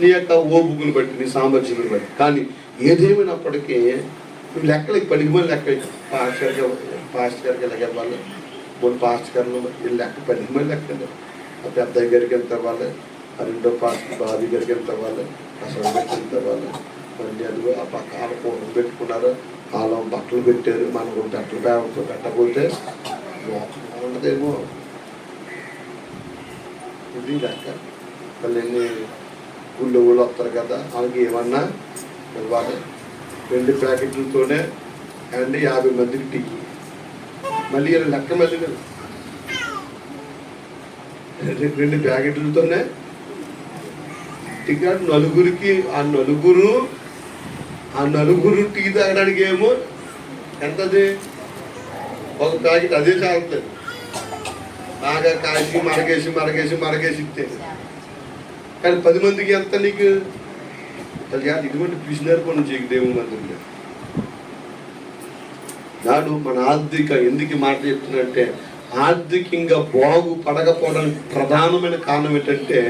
నీ యొక్క ఓపుకుని బట్టి, నీ సామర్థ్యాన్ని బట్టి. కానీ ఏదేమైనప్పటికీ నువ్వు లెక్కలకి 10 మంది లెక్క పాస్టర్ గారికి ఎలాగ ఇవ్వాలి, మూడు పాస్ట్ గారు వీళ్ళు లెక్క 10 మంది లెక్కలు. ఆ పెద్దయ్య గారికి ఎంత అవ్వాలి, ఆ రెండో పాస్ట్ బాబీ గారికి ఎంత అవ్వాలి, అసలు ఎంత అవ్వాలి. మళ్ళీ అదిగో ఆ పక్క వాళ్ళ కూటం పెట్టుకున్నారు, వాళ్ళ బట్టలు పెట్టారు. మనకు బట్టలు పేపర్తో పెట్టకపోతే ఉండదేమో. ఇది లెక్క. మళ్ళీ గుళ్ళు ఊళ్ళు వస్తారు కదా, వాళ్ళకి ఏమన్నా ఇవ్వాలి. 2 ప్యాకెట్లతోనే అండి 50 మందికి టీ. మళ్ళీ ఇలా లెక్క మళ్ళీ 2 ప్యాకెట్లతోనే టికెట్ నలుగురికి. ఆ నలుగురు టీ తాగడానికి ఏమో ఎంతది, ఒక ప్యాకెట్ అదే చాలుతుంది. బాగా కాసి మరగేసి ఇస్తే. కానీ 10 మందికి ఎంత నీకు ఇటువంటి పిసినారు పనులు చేయకు దేవుని మందిరంలో. నాడు మన ఆర్థిక ఎందుకు మాట చెప్తున్నంటే, ఆర్థికంగా బాగుపడకపోవడానికి ప్రధానమైన కారణం ఏంటంటే,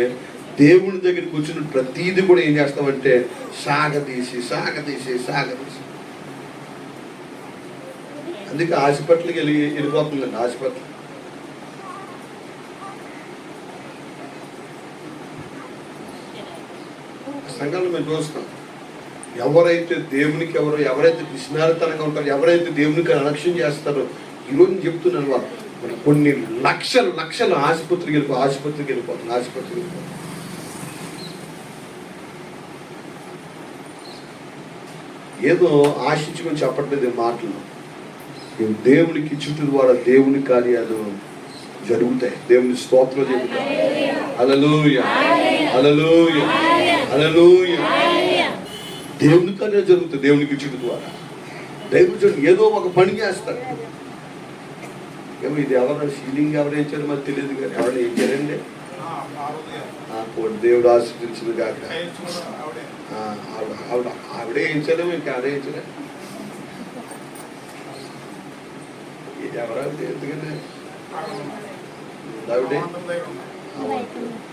దేవుని దగ్గరికి వచ్చిన ప్రతీది కూడా ఏం చేస్తామంటే సాగదీసి. అందుకే హాస్పిటల్కి వెళ్ళిపోతుందండి. హాస్పిటల్ సంఘాలు మేము చూస్తాం. ఎవరైతే దేవునికి ఎవరైతే పిసినారితనంగా ఉంటారో, ఎవరైతే దేవునికి అలక్ష్యం చేస్తారో, ఈరోజు చెప్తున్నాను, వాళ్ళు కొన్ని లక్షలు ఆసుపత్రికి వెళ్ళిపోతుంది. ఏదో ఆశించుకొని చెప్పట్లేదు మాటలు. దేవునికి చుట్టూ ద్వారా దేవుని కార్యాలు జరుగుతాయి. దేవుని స్తోత్రం జరుగుతాయి. హల్లెలూయా, హల్లెలూయా, హల్లెలూయా. దేవుని కార్యాలు జరుగుతాయి దేవునికి చుట్టూ ద్వారా. దేవుడు ఏదో ఒక పని చేస్తారు. ఏమో ఇది ఎవరు సీలింగ్ ఎవరు వేయించారో మాకు తెలియదు, కానీ ఎవరైనా వేయించారండి. దేవుడు ఆశీర్వదించింది కాక ఆవిడే వేయించారేమో, ఇంకా ఆడే వేయించలే. ఎవరైతే ఎందుకంటే ఆవిడే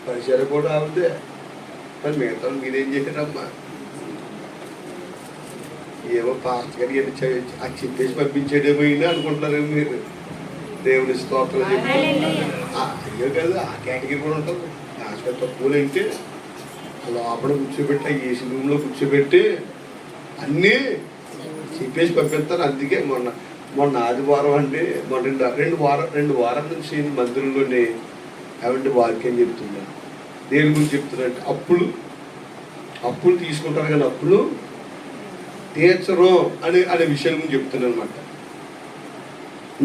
పరిచయం కూడా ఆవిడే. మరి మిగతా మీరేం చేశారమ్మా? ఏమో పాస్ట్ గారి అది చెప్పేసి పంపించేదేమో అనుకుంటున్నారేమో మీరు. దేవుని స్తోత్రం చెప్పి అయ్యో కదా, ఆ కేటగిరీ కూడా ఉంటుంది. హాస్పిటల్ తక్కువలు అయితే లోపల కూర్చోబెట్టి, ఆ ఏసీ రూమ్లో కూర్చోబెట్టి అన్నీ చెప్పేసి పంపిస్తారు. అందుకే మొన్న ఆదివారం అంటే రెండు వారాల నుంచి మందిరంలోనే ఏమంటే వాక్యం చెప్తున్నా. దేని గురించి చెప్తున్నారంటే అప్పులు తీసుకుంటారు, కానీ అప్పులు తీర్చరు అనే విషయం గురించి చెప్తున్నాను అనమాట.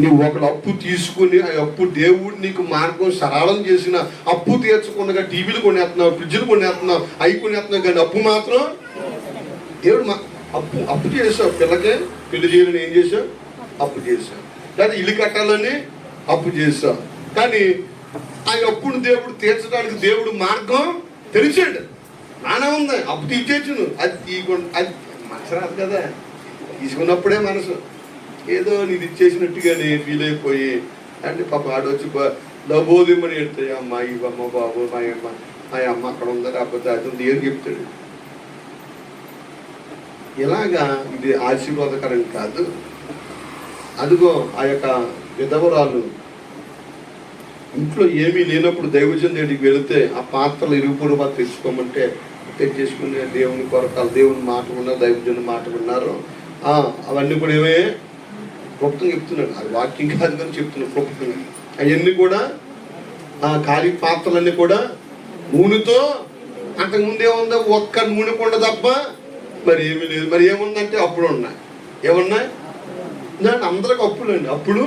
నువ్వు ఒకడు అప్పు తీసుకుని ఆ అప్పు దేవుడు నీకు మార్గం సరళం చేసిన అప్పు తీర్చకుండా టీవీలు కొనేస్తున్నావు, ఫ్రిడ్జ్లు కొనేస్తున్నావు, అవి కొనేస్తున్నావు, కానీ అప్పు మాత్రం దేవుడు అప్పు చేసావు. పిల్లకే పెళ్లి చేయాలని ఏం చేసావు? అప్పు చేసావు. లేదా ఇల్లు కట్టాలని అప్పు చేసావు. కానీ ఆ అప్పును దేవుడు తీర్చడానికి దేవుడు మార్గం తెలిసాడు. నానా ఉంది, అప్పు తీర్చేచ్చును. అది తీయకుండా అది మనసు రాదు కదా. తీసుకున్నప్పుడే మనసు ఏదో నీది ఇచ్చేసినట్టుగానే ఫీల్ అయిపోయి అంటే పాప ఆడొచ్చి లబోదిమని ఎడతాయి. అమ్మ ఇవమ్మ బాబు మా అమ్మ అక్కడ ఉందా, లేకపోతే అది ఉంది ఏం చెప్తాడు. ఇలాగా ఇది ఆశీర్వాదకరం కాదు. అదిగో ఆ యొక్క విధవరాలు ఇంట్లో ఏమీ లేనప్పుడు దైవజన్ దగ్గరికి వెళితే ఆ పాత్రలు ఇరుగుపొరుగు పాత్ర తెచ్చుకోమంటే తెచ్చేసుకునే దేవుని కొరకాలు దేవుని మాట ఉన్నారు, దైవజన్ మాట ఉన్నారు. అవన్నీ కూడా ఏమే క్లుప్తంగా చెప్తున్నాడు. అది వాక్యం కాదు కానీ చెప్తున్నాడు క్లుప్తంగా. అవన్నీ కూడా ఆ ఖాళీ పాత్రలన్నీ కూడా నూనెతో, అంతకుముందు ఏముందా ఒక్క నూనె కొండ తప్ప మరి ఏమీ లేదు. మరి ఏముందంటే అప్పులు ఉన్నాయి. ఏమున్నాయి దాంట్లో అందరికి అప్పులు అండి. అప్పుడు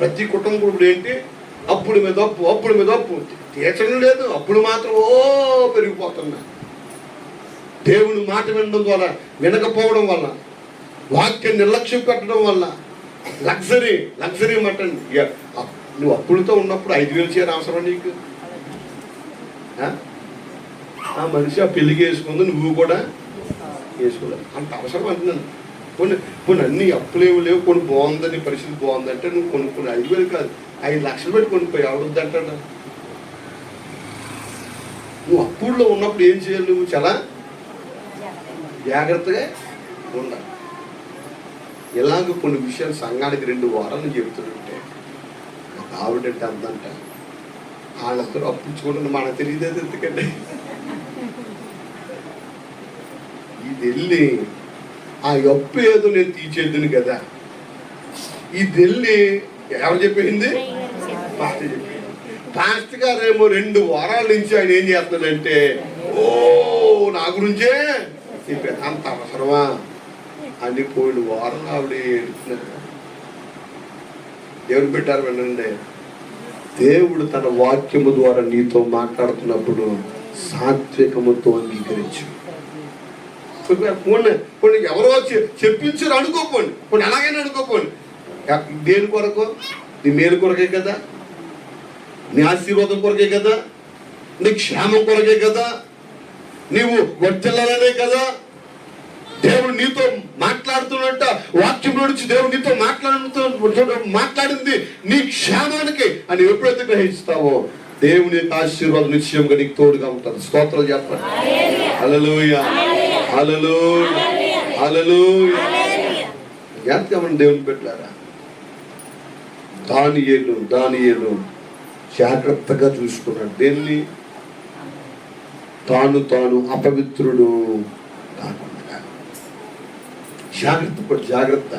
ప్రతి కుటుంబం ఇప్పుడు ఏంటి, అప్పుల మీద అప్పు తీర్చడం లేదు. అప్పులు మాత్రం పెరిగిపోతున్నాయి. దేవుని మాట వినడం వల్ల, వినకపోవడం వల్ల, వాక్యం నిర్లక్ష్యం పెట్టడం వల్ల లగ్జరీ మాట. నువ్వు అప్పులతో ఉన్నప్పుడు 5,000 చీర అవసరం నీకు? ఆ మనిషి ఆ పెళ్లికి వేసుకుంది, నువ్వు కూడా వేసుకోలేదు. అంత అవసరం అంటున్నాను. కొన్ని అన్ని అప్పులేవు లేవు, కొన్ని బాగుందని పరిస్థితి బాగుందంటే నువ్వు కొనుక్కుని 5,000 కాదు 5 లక్షలు పెట్టి కొనుక్కోయి ఎవరుద్దంటాడు. నువ్వు అప్పుల్లో ఉన్నప్పుడు ఏం చేయాలి? నువ్వు చాలా జాగ్రత్తగా ఉండాలి. ఇలాగ కొన్ని విషయాలు సంఘానికి 2 వారాలు చెప్తుంటే ఒక ఆవిడంటే అందంట, వాళ్ళందరూ అప్పించుకుంటుంది, మనకు తెలియదు ఎందుకంటే. ఇది వెళ్ళి ఆ అప్పు ఏదో నేను తీర్చేద్దును కదా, ఇది వెళ్ళి ఎవరు చెప్పింది? పాస్టర్ చెప్పింది. పాస్టర్ గారేమో 2 వారాల నుంచి ఆయన ఏం చేస్తున్నాడంటే, ఓ నా గురించే చెప్పారు. అంత అవసరమా అని పోయిన వారం ఆవిడ ఏడుతున్నారు. ఎవరు పెట్టారు వినండి, దేవుడు తన వాక్యము ద్వారా నీతో మాట్లాడుతున్నప్పుడు సాత్వికముతో అంగీకరించు. కొన్ని ఎవరో చెప్పించారు అనుకోపోండి, కొన్ని అలాగైనా అనుకోపోండి. దేని కొరకు? నీ మేలు కొరకే కదా, నీ ఆశీర్వాదం కొరకే కదా, నీ క్షేమం కొరకే కదా, నీవు వర్తిల్లాలనే కదా. దేవుడు నీతో మాట్లాడుతున్నట్ట, వాక్యంలో నుంచి దేవుడు నీతో మాట్లాడింది నీ క్షేమానికి అని ఎప్పుడైతే గ్రహిస్తావో దేవుని యొక్క ఆశీర్వాదం నిశ్చయంగా నీకు తోడుగా ఉంటుంది. స్తోత్రాలు చెప్పండి. హల్లెలూయా, హల్లెలూయా, హల్లెలూయా. జాగ్రత్తగా దేవుని పెట్టారా. దానియేలు జాగ్రత్తగా చూసుకున్నాడు. దేన్ని? తాను అపవిత్రుడు కాకుండా. జాగ్రత్త.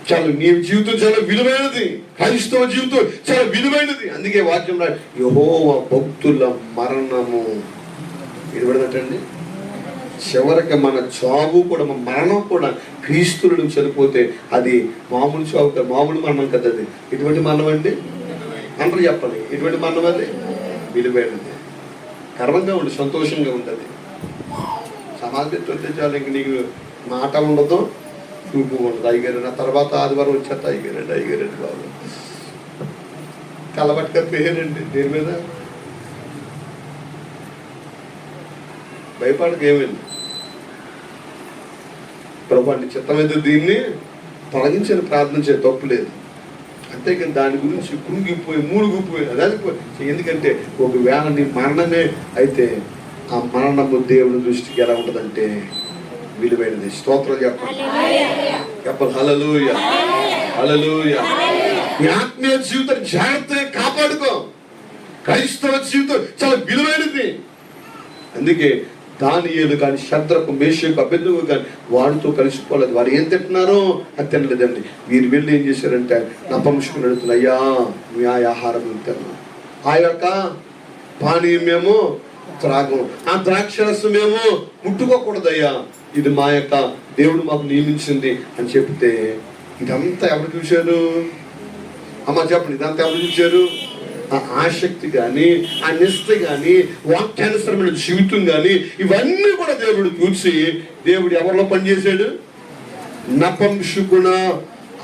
చాలా నీ జీవితం చాలా విలువైనది, క్రైస్తవ జీవితం చాలా విలువైనది. అందుకే వాక్యంలో యెహోవా భక్తుల మరణము ఇది పడదటండి. చివరికి మన చావు కూడా, మన మరణం కూడా క్రీస్తులను చనిపోతే అది మామూలు చావు కాదు, మామూలు మరణం కదా. అది ఎటువంటి మరణం అండి? అందరూ చెప్పండి, ఎటువంటి మరణం? అది విలువైనది. గర్వంగా ఉండి సంతోషంగా ఉంటుంది. సమాజంతో చాలు ఇంక నీకు మాట ఉండదు, చూపు ఉండదు. అయ్యగారు నా తర్వాత ఆదివారం వచ్చేట అయ్యగారండి బాబు కలబట్టుగా పేరండి. దేని మీద భయపడక ఏమైంది? ప్రభువాన్ని చిత్తమైతే దీన్ని తొలగించని ప్రార్థన చేయ తప్పు లేదు. అంతేకాని దాని గురించి మూలుగిపోయి అదే. ఎందుకంటే ఒకవేళ నీ మరణమే అయితే ఆ మరణము దేవుని దృష్టికి ఎలా ఉంటుందంటే విలువైనది. స్తోత్రం చెప్పండి. హల్లెలూయా, హల్లెలూయా. నీ ఆత్మీయ జీవితాన్ని జాగ్రత్తగా కాపాడుకో. క్రైస్తవ జీవితం చాలా విలువైనది. అందుకే దానియేలు కానీ, శద్రకు, మేషకు, అబేద్నెగో కానీ వాడితో కలిసిపోలేదు. వారు ఏం తింటున్నారో అది తినలేదండి. వీరు వెళ్ళి ఏం చేశారంటే నపంసుకుని అడుగుతున్నారు, అయ్యా మీ ఆ ఆహారం తిన్నాం, ఆ యొక్క పానీయమేమో త్రాగం, ఆ ద్రాక్షరసమేమో ముట్టుకోకూడదయ్యా, ఇది మా యొక్క దేవుడు మాకు నియమించింది అని చెప్తే ఇదంతా ఎవరు చూశారు? అమ్మ చెప్పండి, ఇదంతా ఎవరు చూశారు? ఆ ఆసక్తి కానీ, ఆ నిష్ఠ కానీ, వాక్యానుసరమైన జీవితం కానీ ఇవన్నీ కూడా దేవుడు చూసి దేవుడు ఎవరిలో పనిచేశాడు? నపంసుకుణ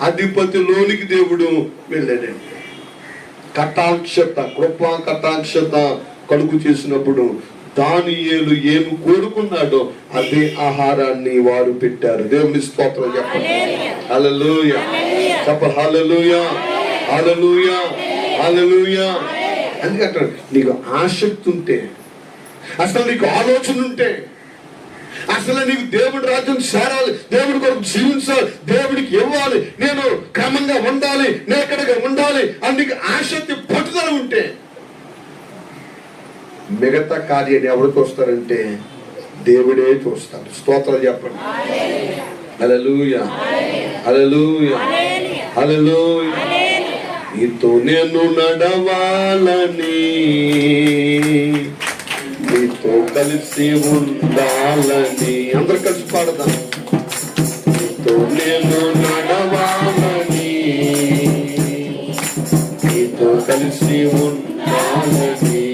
అధిపతిలోనికి దేవుడు వెళ్ళాడండి. కటాక్షత, కృపా కటాక్షత కలుగు చేసినప్పుడు దానియేలు ఏమి కోరుకున్నాడో అదే ఆహారాన్ని వారు పెట్టారు. దేవుని స్తోత్రం చెప్పండి. హల్లెలూయా చెప్పండి. హల్లెలూయా, హల్లెలూయా, హల్లెలూయా. అందుకే నీకు ఆసక్తి ఉంటే, అసలు నీకు ఆలోచన ఉంటే, అసలు నీకు దేవుడి రాజ్యం చేరాలి, దేవుడి కొరకు జీవించాలి, దేవుడికి ఇవ్వాలి, నేను క్రమంగా ఉండాలి, నేకడగా ఉండాలి అని నీకు ఆసక్తి పట్టుదల ఉంటే మిగతా కార్యాన్ని ఎవరు చూస్తారంటే దేవుడే చూస్తాడు. స్తోత్రాలు చెప్పండి. హల్లెలూయా, హల్లెలూయా, హల్లెలూయా. నీతో నేను నడవాలని, నీతో కలిసి ఉండాలని, అందరు కలిసి పాడదాం. నీతో నేను నడవాలని, నీతో కలిసి ఉండాలని,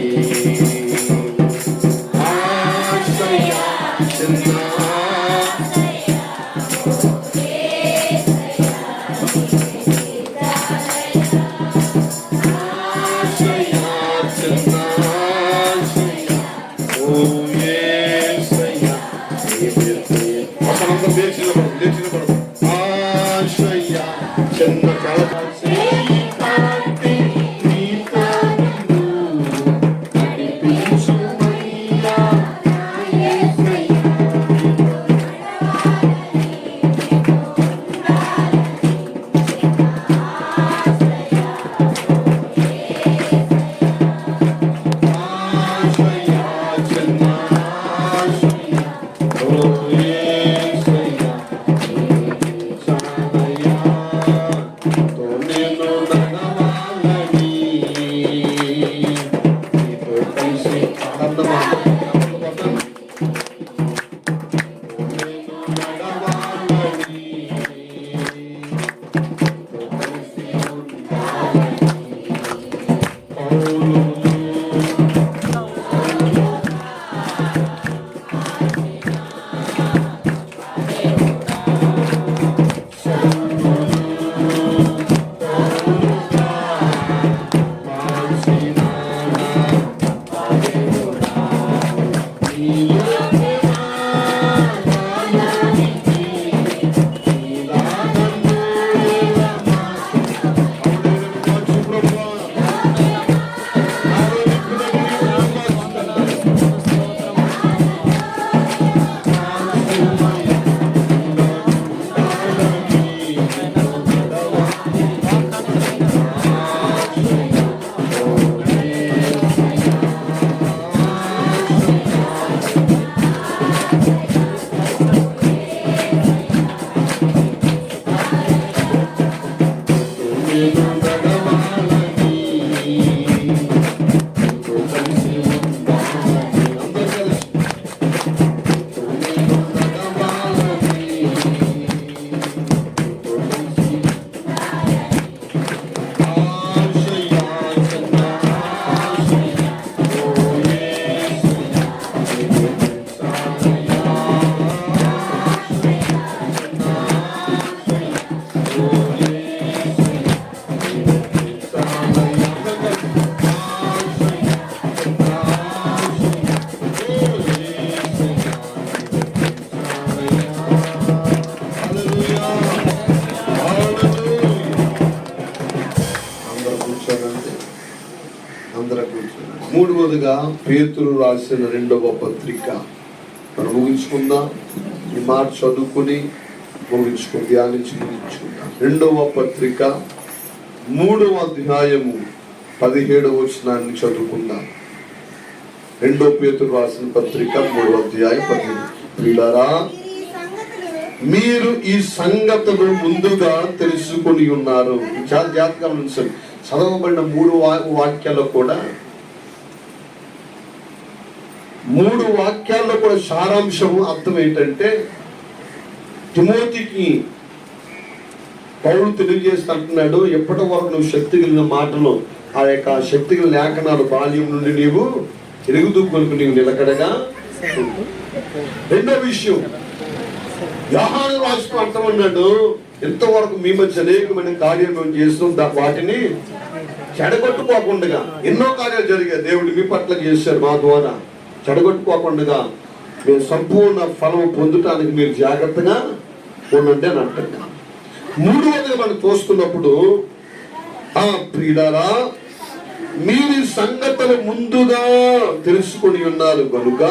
మూడవదిగా పేతురు రాసిన 2వ పత్రిక మనం ముగించుకుందాం. ఈ మాట చదువుకుని ముగించుకుని ధ్యానించి ముగించుకుందాం. 2వ పత్రిక 3వ అధ్యాయము 17వ వచనాన్ని చదువుకుందాం. 2 పేతురు రాసిన పత్రిక 3వ అధ్యాయం 17. ప్రియులారా, మీరు ఈ సంగతులు ముందుగా తెలుసుకొని ఉన్నారు. చాలా జాగ్రత్తగా గమనించండి. చదవబడిన 3 వాక్యాల్లో కూడా 3 వాక్యాల్లో కూడా సారాంశము అర్థం ఏంటంటే, తిమోతికి పౌలు తెలియజేస్తుంటున్నాడు, ఎప్పటి వరకు నువ్వు శక్తి కలిగిన మాటలు, ఆ యొక్క శక్తి కలిగిన లేఖనాలు బాల్యం నుండి నీవు ఎరుగుతూ కొనుక్కు నీవు నిలకడగా. రెండో విషయం, యోహాను రాస్తూ అంటున్నాడు, ఇంతవరకు మీ మధ్య అనేకమైన కార్యాలు మేము చేస్తున్నాం, వాటిని చెడగొట్టుకోకుండా ఎన్నో కార్యాలు జరిగాయి, దేవుడు మీ పట్ల చేశారు, మా ద్వారా చెడగొట్టుకోకుండా మీరు సంపూర్ణ ఫలం పొందటానికి మీరు జాగ్రత్తగా ఉండండి అని అంటున్నా. 3వదిగా మనం చూస్తున్నప్పుడు, ప్రియులారా, మీరు సంగతులు ముందుగా తెలుసుకొని ఉన్నారు కనుక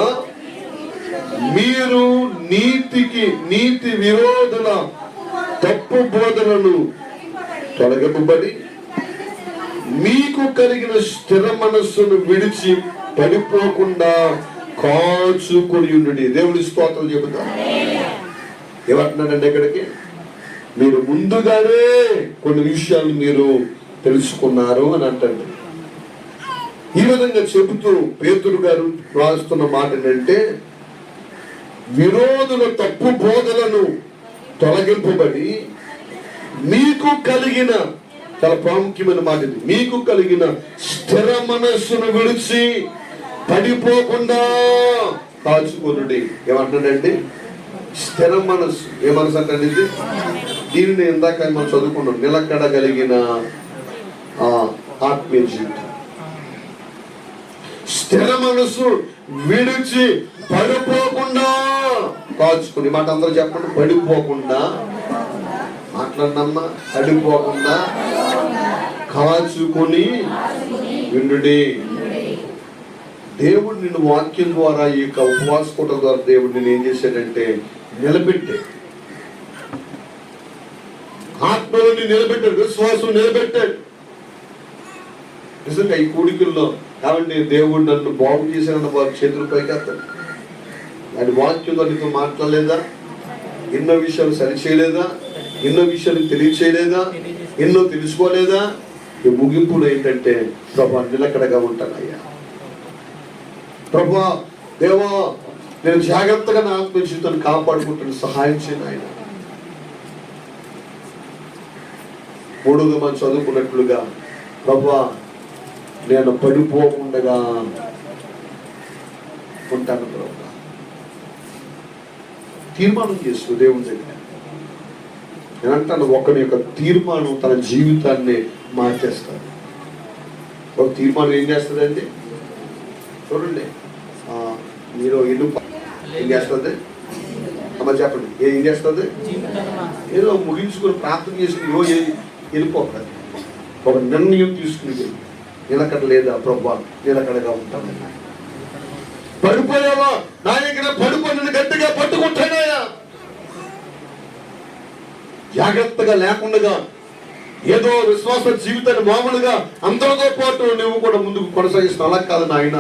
మీరు నీతి విరోధుల తప్పు బోధనలు తొలగింపబడి మీకు కలిగిన స్థిర మనస్సును విడిచి పడిపోకుండా కాచుకొని ఉండండి. దేవుడి స్తోత్రం చెబుతాం. ఏమంటున్నాడండి ఇక్కడికి? మీరు ముందుగానే కొన్ని విషయాలు మీరు తెలుసుకున్నారు అని అంటాడు. ఈ విధంగా చెబుతూ పేతురు గారు రాస్తున్న మాట ఏంటంటే, విరోధుల తప్పు బోధలను తొలగింపబడి మీకు కలిగిన, చాలా ప్రాముఖ్యమైన మాట ఇది, మీకు కలిగిన స్థిర మనస్సును విడిచి పడిపోకుండా కాచుకొనుడి. ఏమంటాడండి? స్థిర మనస్సు. ఏ మనసు అంటే ఇది? దీనిని ఇందాక మనం చదువుకున్నాం, నిలకడ కలిగిన ఆత్మీయ జీవితం. స్థిర మనసు విడిచి పడిపోకుండా కాచుకుని. మాట అందరూ చెప్పండి, పడిపోకుండా. మాట్లాడినమ్మా, పడిపోకుండా కాచుకొని వినుడి. దేవుడు నిన్ను వాక్యం ద్వారా, ఈ యొక్క ఉపవాస కూటల ద్వారా దేవుడు నేను ఏం చేశాడంటే నిలబెట్టే, ఆత్మలో నిలబెట్టాడు, విశ్వాసం నిలబెట్టాడు. నిజంగా ఈ కూడికల్లో కాబట్టి దేవుడు నన్ను బాగు చేశానన్న వారు చేతులు పైకెత్తాడు. ఆయన వాక్యంలో నీతో మాట్లాడలేదా? ఎన్నో విషయాలు సరిచేయలేదా? ఎన్నో విషయాలు తెలియచేయలేదా? ఎన్నో తెలుసుకోలేదా? ఈ ముగింపులో ఏంటంటే, ప్రభా నిలకడగా ఉంటానయ్యా, ప్రభా దేవా నేను జాగ్రత్తగా నా ఆత్మ జీవితాన్ని కాపాడుకుంటాను, సహాయం చేయను ఆయన. 3గా మనం చదువుకున్నట్లుగా, ప్రభా నేను పడిపోకుండా ఉంటాను ప్రభా. తీర్మానం చేసుకో దేవుని దగ్గర. నేను అంటాను, ఒకరి యొక్క తీర్మానం తన జీవితాన్ని మార్చేస్తాడు. ఒక తీర్మానం ఏం చేస్తుందండి? చూడండి, మీరు ఇల్లు ఏం చేస్తుంది అమ్మ చెప్పండి, ఏం చేస్తుంది? ఏదో ముగించుకుని ప్రార్థన చేసుకుని వెళ్ళిపోతుంది. ఒక నిర్ణయం తీసుకుని నిలకడ లేదా ప్రభా, నిలకడగా ఉంటాను. పడిపోయావా నా దగ్గర? పడిపోయిన గట్టిగా పట్టుకుంటానయ్యా. జాగ్రత్తగా లేకుండా ఏదో విశ్వాస జీవితాన్ని మామూలుగా అందరితో పాటు నువ్వు కూడా ముందుకు కొనసాగిస్తున్నా. అలా కాదు నాయన,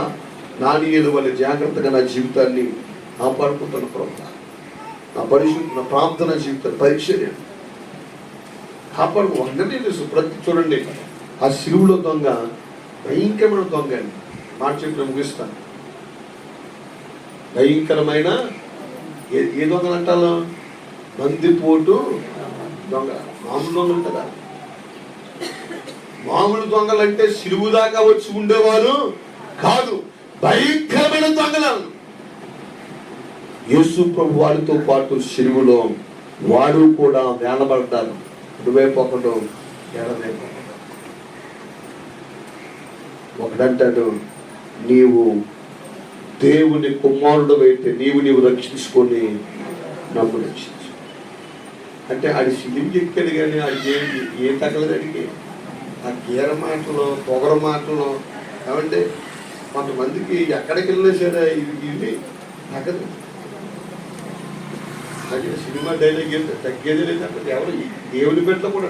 నాని ఏదో వాళ్ళ జాగ్రత్తగా నా జీవితాన్ని కాపాడుకుంటాను ప్రభా. నా పరిశుద్ధ, నా ప్రార్థన జీవితాన్ని పరీక్ష కాపాడుకో. అందరినీ తెలుసు. ప్రతి చూడండి, ఆ శిలువులో దొంగ భయంకరమైన దొంగ అండి. మాట చెప్పిన ముగిస్తాను. భయంకరమైన ఏ దొంగలు అంటారు? బందిపోటు దొంగ. మామూలు దొంగలు కదా. మామూలు దొంగలు అంటే శిలువు దాకా వచ్చి ఉండేవారు కాదు, భయంకరమైన దొంగలు. యేసు ప్రభు వారితో పాటు శిలువులో వాడు కూడా వేలబడ్డారు. ఇటువైపు ఒకడు, ఎడవైపు ఒకడంటాడు, నీవు దేవుని కుమారుడు అయితే నీవు రక్షించుకొని నన్ను రక్షించు అంటే. ఆడి శిలువు ఎక్కాడు కానీ అది ఏ తగలదు అడిగి. ఆ గీర మాటలు, పొగర మాటలు, ఏమంటే కొంతమందికి ఎక్కడికి వెళ్ళినా సరే ఇది తగ్గదు. అదే సినిమా డైలాగ్ వెళ్తే తగ్గేది లేదంటే ఎవరు దేవుని పెట్టలో కూడా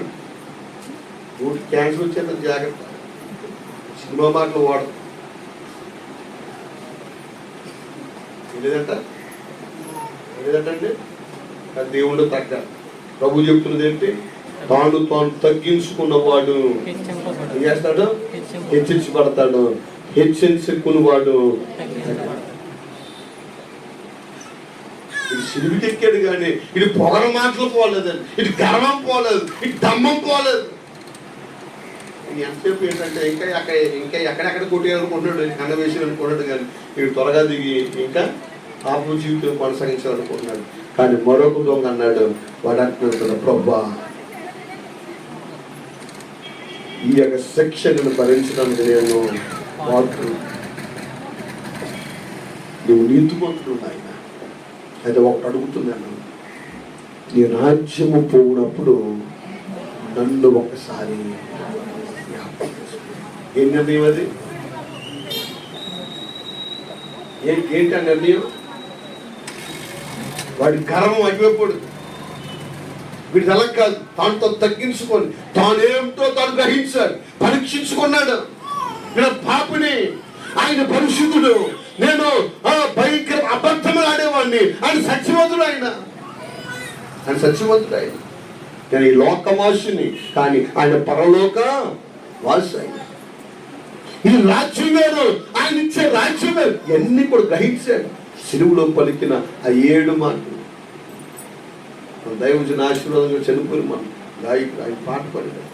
నోటి క్యాన్సర్ వచ్చేంత జాగ్రత్త. సినిమా మాటలు వాడదు లేదంటే అది దేవుడు తగ్గ. ప్రభు చెప్తున్నది ఏంటి? తాను తగ్గించుకున్న వాడు ఏం చేస్తాడు? హెచ్చించబడతాడు. హెచ్చించుకున్న వాడు ఇది సిలువుకెక్కాడు కానీ ఇది పొగర మాటలు పోలేదండి, ఇది గర్వం పోలేదు, ఇది దమ్మం పోలేదు. ఎంతసేపు ఏంటంటే ఇంకా ఎక్కడెక్కడ కొట్టేయాలనుకుంటున్నాడు, కన్న వేసేయాలనుకుంటున్నాడు కానీ వీడు త్వరగా దిగి ఇంకా పాపం జీవితం కొనసాగించాలనుకుంటున్నాడు. కానీ మరొక దొంగ అన్నాడు, వాడు అంటున్నాడు, ప్రభా ఈ యొక్క శిక్షను భరించడానికి నేను వాడు నువ్వు నీతిమంతుడు ఆయన. అయితే ఒకటి అడుగుతున్నాను, నీ రాజ్యము పోయినప్పుడు నన్ను ఒకసారి ఏం నిర్ణయం అది? ఏంటి ఆ నిర్ణయం? వాడి గర్వం అయిపోకూడదు. వీడి అలా కాదు, తానుతో తగ్గించుకొని తానేమిటో తాను గ్రహించాడు, పరీక్షించుకున్నాడు. నేను పాపిని, ఆయన పరిశుద్ధుడు, నేను భయంకర అబద్ధములు ఆడేవాడిని, ఆయన సత్యవంతుడు, ఆయన సత్యవంతుడు. ఆయన నేను ఈ లోకవాసిని కానీ ఆయన పరలోక వాసి. ఆయన ఈ రాజ్యం వేరు, ఆయన ఇచ్చే రాజ్యం వేరు, ఇవన్నీ కూడా గ్రహించాడు. సిలువలో పలికిన ఆ 7 మాటలు దైవజన ఆశీర్వాదంగా చనిపోయి మనం గాయకుడు ఆయన పాట పడినాడు.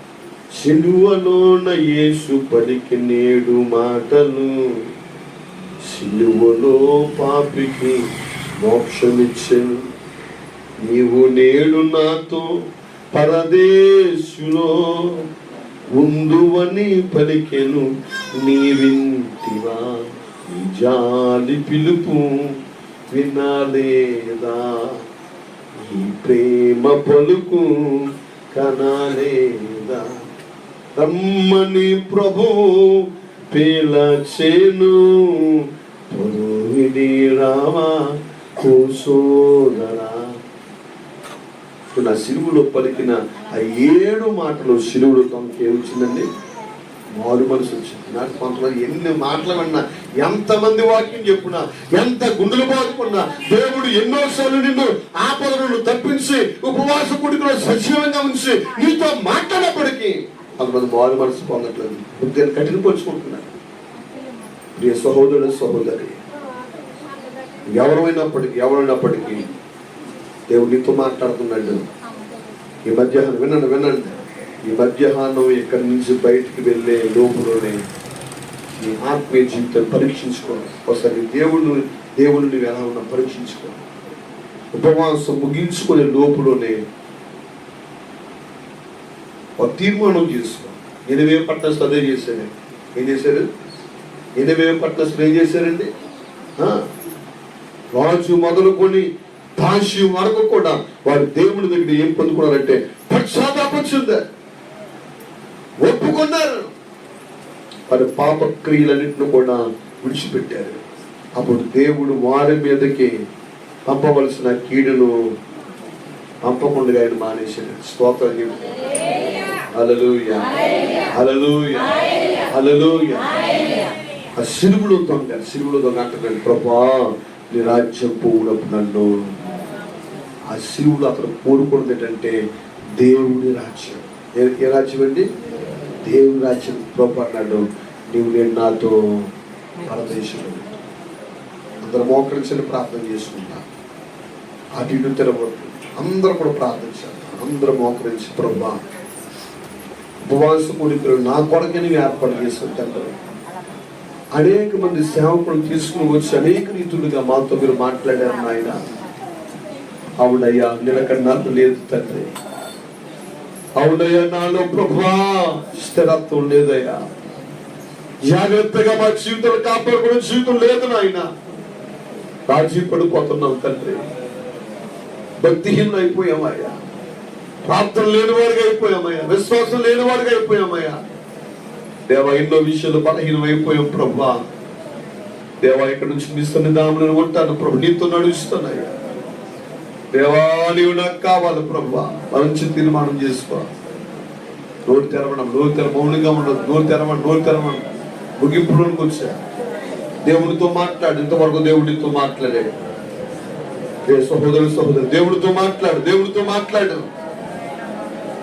సిలువలోన యేసు పలికిన 7 మాటలు, సిలువలో పాపికి మోక్షమిచ్చెను. నీవు నేడు నాతో పరదేశులో ఉందువని పలికెను, నీవింటివా జాలి పిలుపు వినాలేదా, ఈ ప్రేమ పలుకు కనాలేదా. రమ్మని ప్రభువు పిలచెను, పొరువిడి రావా కోసోదరా. నా సిలువులో పలికిన ఆ 7 మాటలు సిలువులో తమకు ఏమొచ్చిందండి? మారు మనసు వచ్చింది. నాకు కొంతమంది ఎన్ని మాటలు విన్నా, ఎంతమంది వాక్యం చెప్పినా, ఎంత గుండెలు బాదుకున్నా, దేవుడు ఎన్నోసార్లు నిన్ను ఆపదలను తప్పించి ఉపవాస కుడికలో సజీవంగా ఉంచి నీతో మాట్లాడేప్పటికీ కొంతమంది మారు మనసు పొందట్లేదు, బుద్ధిని కఠినపరుచుకుంటున్నారు. ప్రియ సహోదరుడు సహోదరి, ఎవరైనప్పటికీ దేవుడు నీతో మాట్లాడుతున్నాడు. ఈ మధ్యాహ్నం వినండి, ఈ మధ్యాహ్నం ఇక్కడి నుంచి బయటికి వెళ్ళే లోపులోనే నీ ఆత్మీయ జీవితం పరీక్షించుకోవాలి. ఒకసారి దేవుడు నువ్వు ఎలా ఉన్నా పరీక్షించుకోవాలి. ఉపవాసం ముగించుకునే లోపులోనే ఒక తీర్మానం చేసుకో. 8 పట్టణస్తులు అదే చేశారు. ఏం చేశారు? 8 పట్టణస్తులు ఏం చేశారండి? రాజు మొదలుకొని దాసి వరకు కూడా వారు దేవుని దగ్గర ఏం పొందుకున్నారంటే పశ్చాత్తాపం చెందారు, ఒప్పుకున్నారు, వారి పాప క్రియలన్నింటిని కూడా విడిచిపెట్టారు. అప్పుడు దేవుడు వారి మీదకి పంపవలసిన కీడును పంపకుండా ఆయన మానేశాడు. స్తోత్రం చెప్తారు. హల్లెలూయా, హల్లెలూయా, హల్లెలూయా. ఆ సిలువలో దొంగ అంటున్నాడు, ప్రభా నీ రాజ్యం పోవునప్పుడు నన్ను. ఆ సిలువలో అతను కోరుకున్నది ఏంటంటే దేవుని రాజ్యం. ఏ రాజ్యం అండి? దేవుని రాజ్యం. ప్రభు అన్నాడు, నేను నాతో పరదేశంలో. అందరూ మోకరించని ప్రార్థన చేసుకుంటా, అటు ఇటు తిరగబడుతుంది. అందరూ కూడా ప్రార్థన చేస్తారు. అందరూ మోకరించి, ప్రభా ఉపవాస కూడికలు నా కొరకే నీవు ఏర్పాటు చేసుకుంటారు. అనేక మంది సేవకులు తీసుకుని వచ్చి అనేక రీతులుగా మాతో మీరు మాట్లాడారు నాయన. అవునయ్యా, నిలకన్నా లేదు తండ్రి. అవునయ్యా, నాలో ప్రభా స్థిరత్వం లేదయ్యా. జాగ్రత్తగా మా జీవితాలు కాపాడుకునే జీవితం లేదు నాయన. రాజీ పడిపోతున్నాం తండ్రి. భక్తిహీనం అయిపోయామయ్యా. ప్రార్థన లేని వాడిగా అయిపోయామయ్యా. విశ్వాసం లేని వాడిగా అయిపోయామయ్యా. దేవా, ఎన్నో విషయాలు బలహీనం అయిపోయాం ప్రభా. దేవా ఇక్కడ నుంచి మీ సన్నిధానంలో ఉంటాను ప్రభు, నీతో నడుస్తున్నాయి. దేవా నీవు నాకు కావాలి ప్రభు. మంచి తీర్మానం చేసుకో. నోరు తెరవడం, మౌనంగా ఉండదు. నోరు తెరవడం. ముగింపులోకి వచ్చా. దేవుడితో మాట్లాడు. ఇంతవరకు దేవుడితో మాట్లాడాడు. సహోదరు దేవుడితో మాట్లాడు.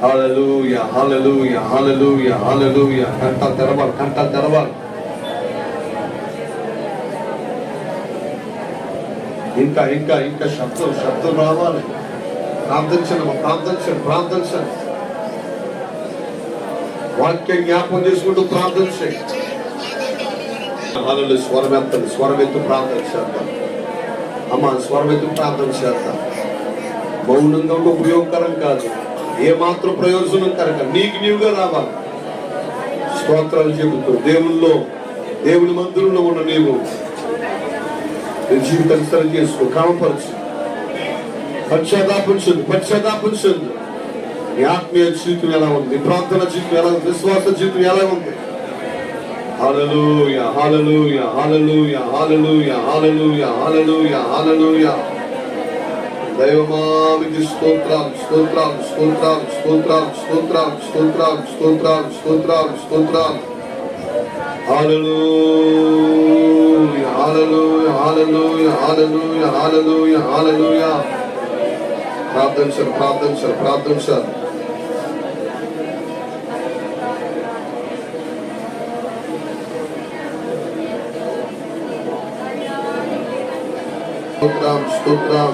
హల్లెలూయా, హల్లెలూయా, హల్లెలూయా, హల్లెలూయా. కంఠాలు తెరవాలి. ఇంకా శబ్దం రావాలి. ప్రార్థించండి. వాక్యం జ్ఞాపకం చేసుకుంటూ ప్రార్థన చేయండి. స్వరమెత్తు ప్రార్థన చేద్దాం. అమ్మా, స్వరమెత్తు ప్రార్థన చేద్దాం. మౌనంగా ఉంటే ఉపయోగకరం కాదు, ఏమాత్రం ప్రయోజనం కనుక నీకు నీవుగా రావాలి. స్తోత్రాలు చెబుతూ దేవుని మందిరంలో ఉన్న నీవు నీ జీవితాన్ని సరి చేసుకో, క్రమపరచు, పశ్చాత్తాపంచు. నీ ఆత్మీయ జీవితం ఎలా ఉంది? నీ ప్రార్థన జీవితం ఎలా ఉంది? విశ్వాస జీవితం ఎలా ఉంది? హల్లెలూయా, హల్లెలూయా, హల్లెలూయా, హల్లెలూయా, హల్లెలూయా, హల్లెలూయా, హల్లెలూయా. దైవమా మీకు స్తోత్రాలు. హల్లెలూయా, హల్లెలూయా, హల్లెలూయా, హల్లెలూయా, హల్లెలూయా, హల్లెలూయా. ప్రార్థించాలి. స్తోత్రం.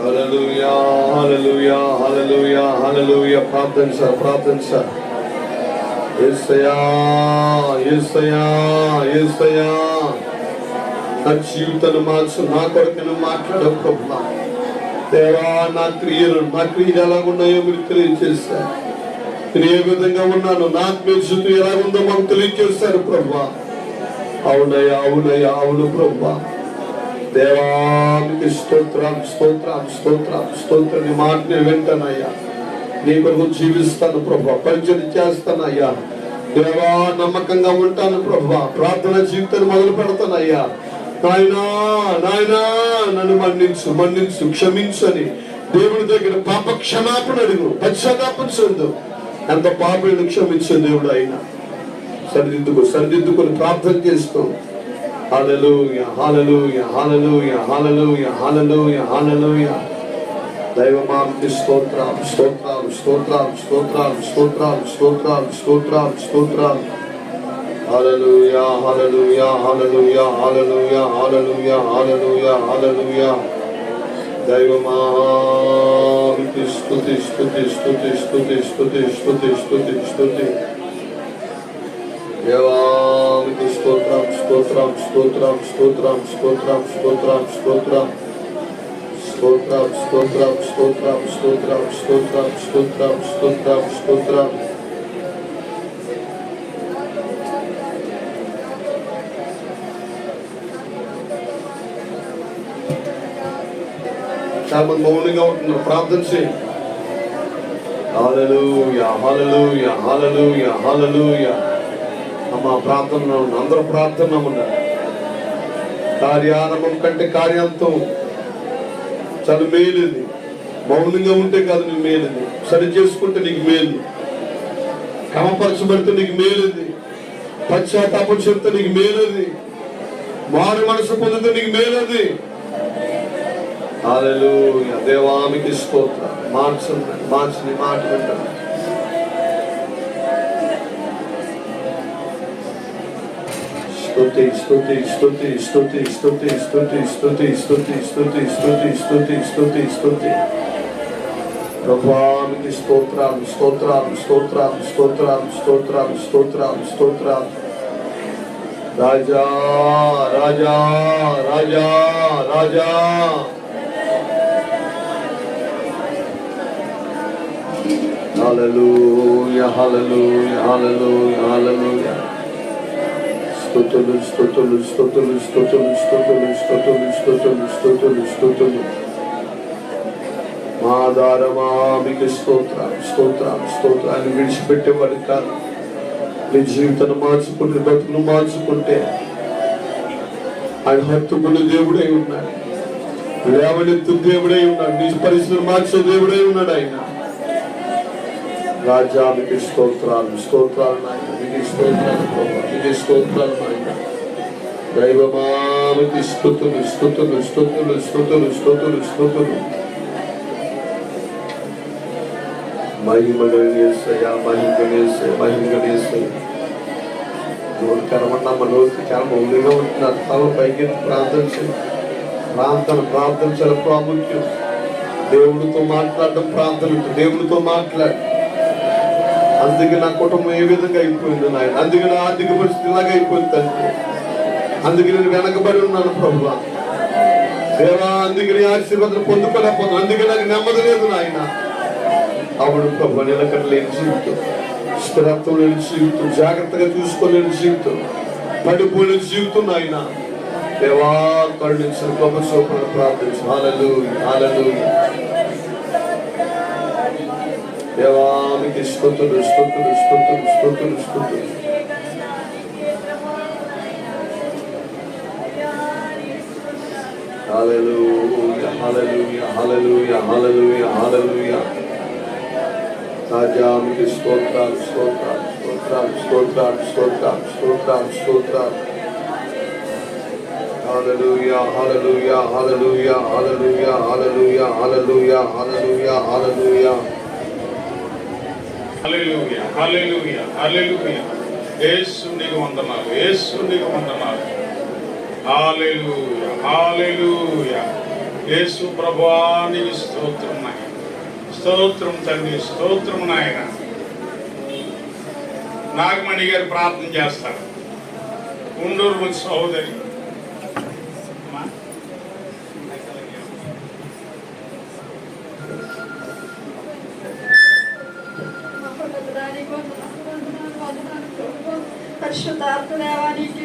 హల్లెలూయా, హల్లెలూయా, హల్లెలూయా, హల్లెలూయా. ప్రార్థించాలి. యేసయ్యా, యేసయ్యా, యేసయ్యా, నా జీవితాన్ని మార్చు. నా కొరకు మాట్లాడు ప్రభువా. దేవా, నా క్రియలు ఎలాగున్నాయో మీరు తెలియజేశారు. నేను ఏ విధంగా ఉన్నాను, నా ఆత్మీయ జీవితం ఎలాగుందో మాకు తెలియజేశారు ప్రభువా. అవును ప్రభువా. దేవానికి స్తోత్రం. నీ మాటని వింటానయ్యా. నీ కొరకు జీవిస్తాను ప్రభా. పరిచయం చేస్తానయ్యా. దేవా, నమ్మకంగా ఉంటాను ప్రభా. ప్రార్థన జీవితాన్ని మొదలు పెడతానయ్యా. నాయనా నన్ను మన్నించు, క్షమించు అని దేవుడి దగ్గర పాప క్షమాపణ అడుగు. పశ్చాత్తాపం చెందు. ఎంత పాపలను క్షమించే దేవుడు అయినా సరిదిద్దుకొని ప్రార్థన చేసుకో. హల్లెలూయా, హల్లెలూయా, హల్లెలూయా, హల్లెలూయా, హల్లెలూయా, హల్లెలూయా. దైవమానికి స్తోత్రాలు. హల్లెలూయా, హల్లెలూయా, హల్లెలూయా, హల్లెలూయా, హల్లెలూయా, హల్లెలూయా, హల్లెలూయా. దైవమానికి స్తుతి. దేవానికి స్తోత్రం. చాలా మౌనంగా ఉంటున్నారు. ప్రార్థన చేయండి. హల్లెలూయా, హల్లెలూయా, హల్లెలూయా, హల్లెలూయా. మా ప్రార్థనలో ఉన్న అందరూ ప్రార్థన ఉండాలి. కార్యారంభం కంటే కార్యాంతం చాలా మేలుది. మౌనంగా ఉంటే కాదు నీకు మేలుది, సరి చేసుకుంటే నీకు మేలు, క్రమపరచబడితే నీకు మేలుది, పశ్చాత్తాపం చెప్తే నీకు మేలుది, మారు మనసు పొందితే నీకు మేలుది. హల్లెలూయా. దేవానికి స్తోత్రం. మార్చని మాట వింటాను. స్తుతి స్తుతి స్తుతి స్తుతి స్తుతి స్తుతి స్తుతి స్తుతి స్తుతి స్తుతి స్తుతి స్తుతి స్తుతి. ప్రభువానికి స్తోత్రాలు స్తోత్రాలు స్తోత్రాలు స్తోత్రాలు స్తోత్రాలు స్తోత్రాలు స్తోత్రాలు. రాజా రాజా రాజా రాజా. హల్లెలూయా హల్లెలూయా హల్లెలూయా హల్లెలూయా. స్తుతులు స్తుతులు స్తుతులు స్తుతులు స్తుతులు స్తుతులు స్తుతులు స్తుతులు స్తుతులు. మా ఆధారమా మీకు స్తోత్రాలు స్తోత్రాలు స్తోత్రాలు. విడిచిపెట్టేవాడు కాదు. నీ జీవితాన్ని మార్చుకుంటే, బతుకును మార్చుకుంటే ఆయన హత్తుకునే దేవుడై ఉన్నాడు, లేవనెత్తు దేవుడై ఉన్నాడు, నీ పరిస్థితులు మార్చే దేవుడై ఉన్నాడు ఆయన. రాజా మీకు స్తోత్రాలు స్తోత్రాలు నాయన, మీకు స్తోత్రాలు ప్రభా, మీకు స్తోత్రాలు నాయన. దైవమా మీకు స్తుతులు స్తుతులు స్తుతులు స్తుతులు స్తుతులు స్తుతులు. మహిమగణేశయ్యా మహిమగణేశయ్య మహిమగణేశయ్య. నోరు కరమన్నా మనోరికి చాలా మౌనంగా ఉంటున్నారు. తల పైకి ప్రార్థన చాలా ప్రాముఖ్యం. దేవుడితో మాట్లాడడం ప్రార్థన. దేవుడితో మాట్లాడు. అందుకే నా కుటుంబం ఏ విధంగా అయిపోయింది నాయన, అందుకే నా ఆర్థిక పరిస్థితి ఇలాగ అయిపోయింది తండ్రి, అందుకే నేను వెనకబడి ఉన్నాను ప్రభువా దేవా, అందుకే నీ ఆశీర్వాదం పొందుకోలేకపోతున్నాను, అందుకే నాకు నెమ్మది లేదు నాయన. అవును ప్రభు, నిలకడ లేని జీవితం, స్థిరత్వం లేని జీవితం, జాగ్రత్తగా చూసుకోలేని జీవితం, పడిపోయిన జీవితం నాయన. దేవా కరుణించిన గొప్ప చూపని ప్రార్థించు. హల్లెలూయా హల్లెలూయా. దేవా మీకు స్తుతులు స్తుతులు స్తుతులు స్తుతులు స్తుతులు. హల్లెలూయా హల్లెలూయా హల్లెలూయా హల్లెలూయా హల్లెలూయా. రాజా మీకు స్తోత్రాలు స్తోత్రాలు స్తోత్రాలు స్తోత్రాలు స్తోత్రాలు స్తోత్రాలు స్తోత్రాలు. హల్లెలూయా హల్లెలూయా హల్లెలూయా హల్లెలూయా హల్లెలూయా హల్లెలూయా హల్లెలూయా హల్లెలూయా. హల్లెలూయా హల్లెలూయా హల్లెలూయా. యేసు నీకు వందనాలు, యేసు నీకు వందనాలు. హల్లెలూయా హల్లెలూయా. యేసు ప్రభువా నీకు స్తోత్రం నాయన, స్తోత్రం తండ్రి, స్తోత్రం నాయన. నాగమణి గారు ప్రార్థన చేస్తారు. ఉండూరు సహోదరి పరిశుద్ధాత్మదేవానికి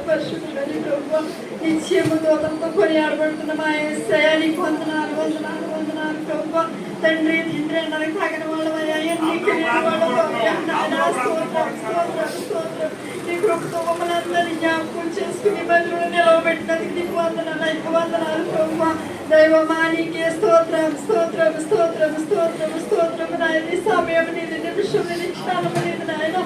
పరిశుద్ధుడని ప్రభు నిత్యము దూతంతో కొనియాడబడుతున్న మా యేసయ్యా నీకు వందనాలు వందనాలు వందనాలు ప్రభు. తండ్రి తండ్రి నాకు తగిన వాళ్ళమయ్యా, నీకు నీ కృపతో మమ్మల్ని అందరినీ జ్ఞాపకం చేసుకుని బదులు నిలవబెట్టినందుకు నీకు వందనాలు నీకు వందనాలు ప్రభు. దైవమా నీకే స్తోత్రం స్తోత్రం స్తోత్రం స్తోత్రం స్తోత్రం నాయన. నీ సమయం నీది, నిమిషం నీది, క్షణము నీది నాయన.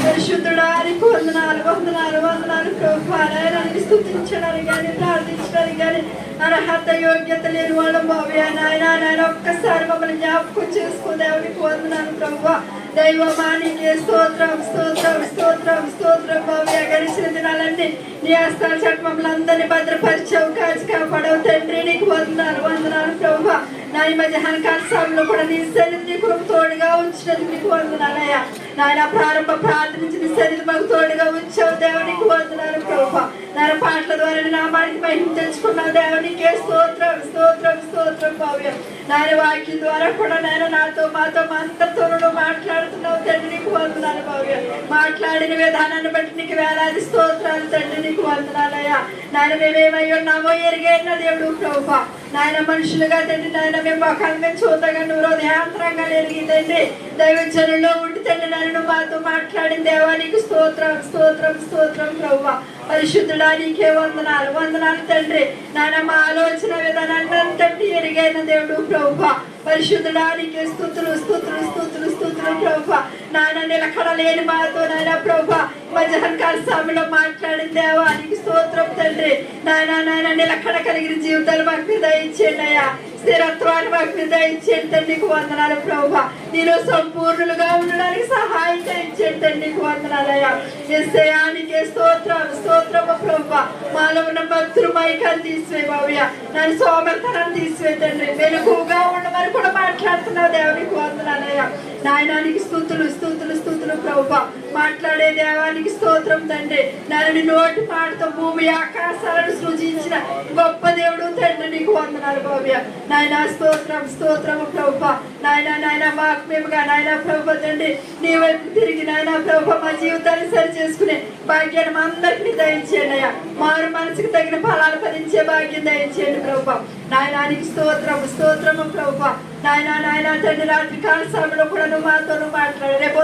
పరిశుద్ధుడా నీకు వందనాలు వందనాలు వందనాలు ప్రభు. నాయనాన్ని స్తుతించడానికి కానీ ప్రార్థించడానికి కానీ అర్హత యోగ్యత లేని వాళ్ళం బాబు నాయన. నాయన ఒక్కసారి మమ్మల్ని జ్ఞాపకం చేసుకో దేవునికి వందనాలు ప్రభు. దైవమా నీకే స్తోత్రం స్తోత్రం స్తోత్రం స్తోత్రం బాబు. గడిచిన దినాలన్నీ నీ హస్తాల చట్ట మమ్మల్ని అందరినీ భద్రపరిచావు, కాచి కాపాడవు తండ్రి. నీకు వందనాలు వందనాలు ప్రభు. నా ఈ మధ్యాహ్న కాల సమయంలో కూడా నీ సన్నిధి నీ కృప తోడుగా ఉంచినందుకు నీకు వందనాలయ్యా. నాయన ప్రారంభ ప్రార్థన నుంచి నీ సన్నిధి మాకు తోడుగా ఉంచావు దేవునికి వందనాలు ప్రభు. నాయన పాటల ద్వారా నామానికి మహిమ తెచ్చుకున్నావు దేవునికే స్తోత్రం స్తోత్రం స్తోత్రం భావ్యం. నాయన వాక్యం ద్వారా కూడా నాయన నాతో మాతో మా అందరితో మాట్లాడుతున్నావు తండ్రి. నీకు వందనాలు భావ్యం. మాట్లాడిన విధానాన్ని బట్టి నీకు వేలాది స్తోత్రాలు తండ్రి. నీకు వందనాలయ్యా. నాయన మేమేమై ఉన్నామో ఎరిగైన దేవుడు ప్రభు. నాయన మనుషులుగా తండ్రి నాయన మేము మొఖాలుగా చూడగా నువ్వు హృదయాంతరంగా ఎరిగి తండ్రి దైవజనుల్లో ఉండి తండ్రి నన్ను మాతో మాట్లాడిన దేవానికి స్తోత్రం స్తోత్రం స్తోత్రం ప్రభువా. పరిశుద్ధుడా నీకే వందనాలు వందనాలు తండ్రి. నాయన మా ఆలోచన విధానాన్ని అంతటి ఎరిగైన దేవుడు ప్రభువా. పరిశుద్ధుడా నీకే స్తుతులు స్తుతులు స్తుతులు స్తుతులు ప్రభువా. నాయన నిలకడలేని మాతో నాయన ప్రభువా మధ్యాహ్నకాల సమయంలో మాట్లాడిన దేవానికి స్తోత్రం తండ్రి. నాయన నిలకడ కలిగిన జీవితాలు మాకు మీద ఇచ్చేయండి అయ్యా. స్థిరత్వాన్ని మాకు మీద ఇచ్చేయండి తండ్రి. నీకు వందనాలు ప్రభువా. నేను సంపూర్ణులుగా ఉండడానికి సహాయం ఇచ్చేయండి తండ్రి. నీకు వందనాలయ్యా. యేసయ్యానికే స్తోత్రం స్తోత్రము ప్రభువా. మాలో ఉన్న భక్తులు మైకాలు తీసివే బావయ్య. నన్ను సోమర్థనాన్ని తీసివే తండ్రి. మెలకుగా ఉండమని కూడా మాట్లాడుతున్నావు దేవునికి వందనాలయ్యా. నాయనానికి స్తుతులు స్తుతులు స్తుతులు ప్రభువా. మాట్లాడే దేవానికి స్తోత్రం తండ్రి. నన్ను నోటి మాటతో భూమి ఆకాశాలను సృజించిన గొప్ప దేవుడు తండ్రి. నీకు వందనాలు బావయ్య. నాయన స్తోత్రం స్తోత్రము ప్రభువా. నాయన మాకు మేముగా నాయన ప్రభువా తండ్రి నీ వైపు తిరిగి నాయన ప్రభువా మా జీవితాన్ని సరి చేసుకునే భాగ్యాన్ని మా అందరికీ దయచేయండి అయ్యా. మారు మనసుకు తగిన ఫలాలు ఫలించే భాగ్యం దయచేయండి ప్రభువా. నాయనానికి స్తోత్రము స్తోత్రము ప్రభువా. నాయన తండ్రి రాత్రి కాల సమయంలో కూడా నువ్వు మాతో మాట్లాడు. రేపు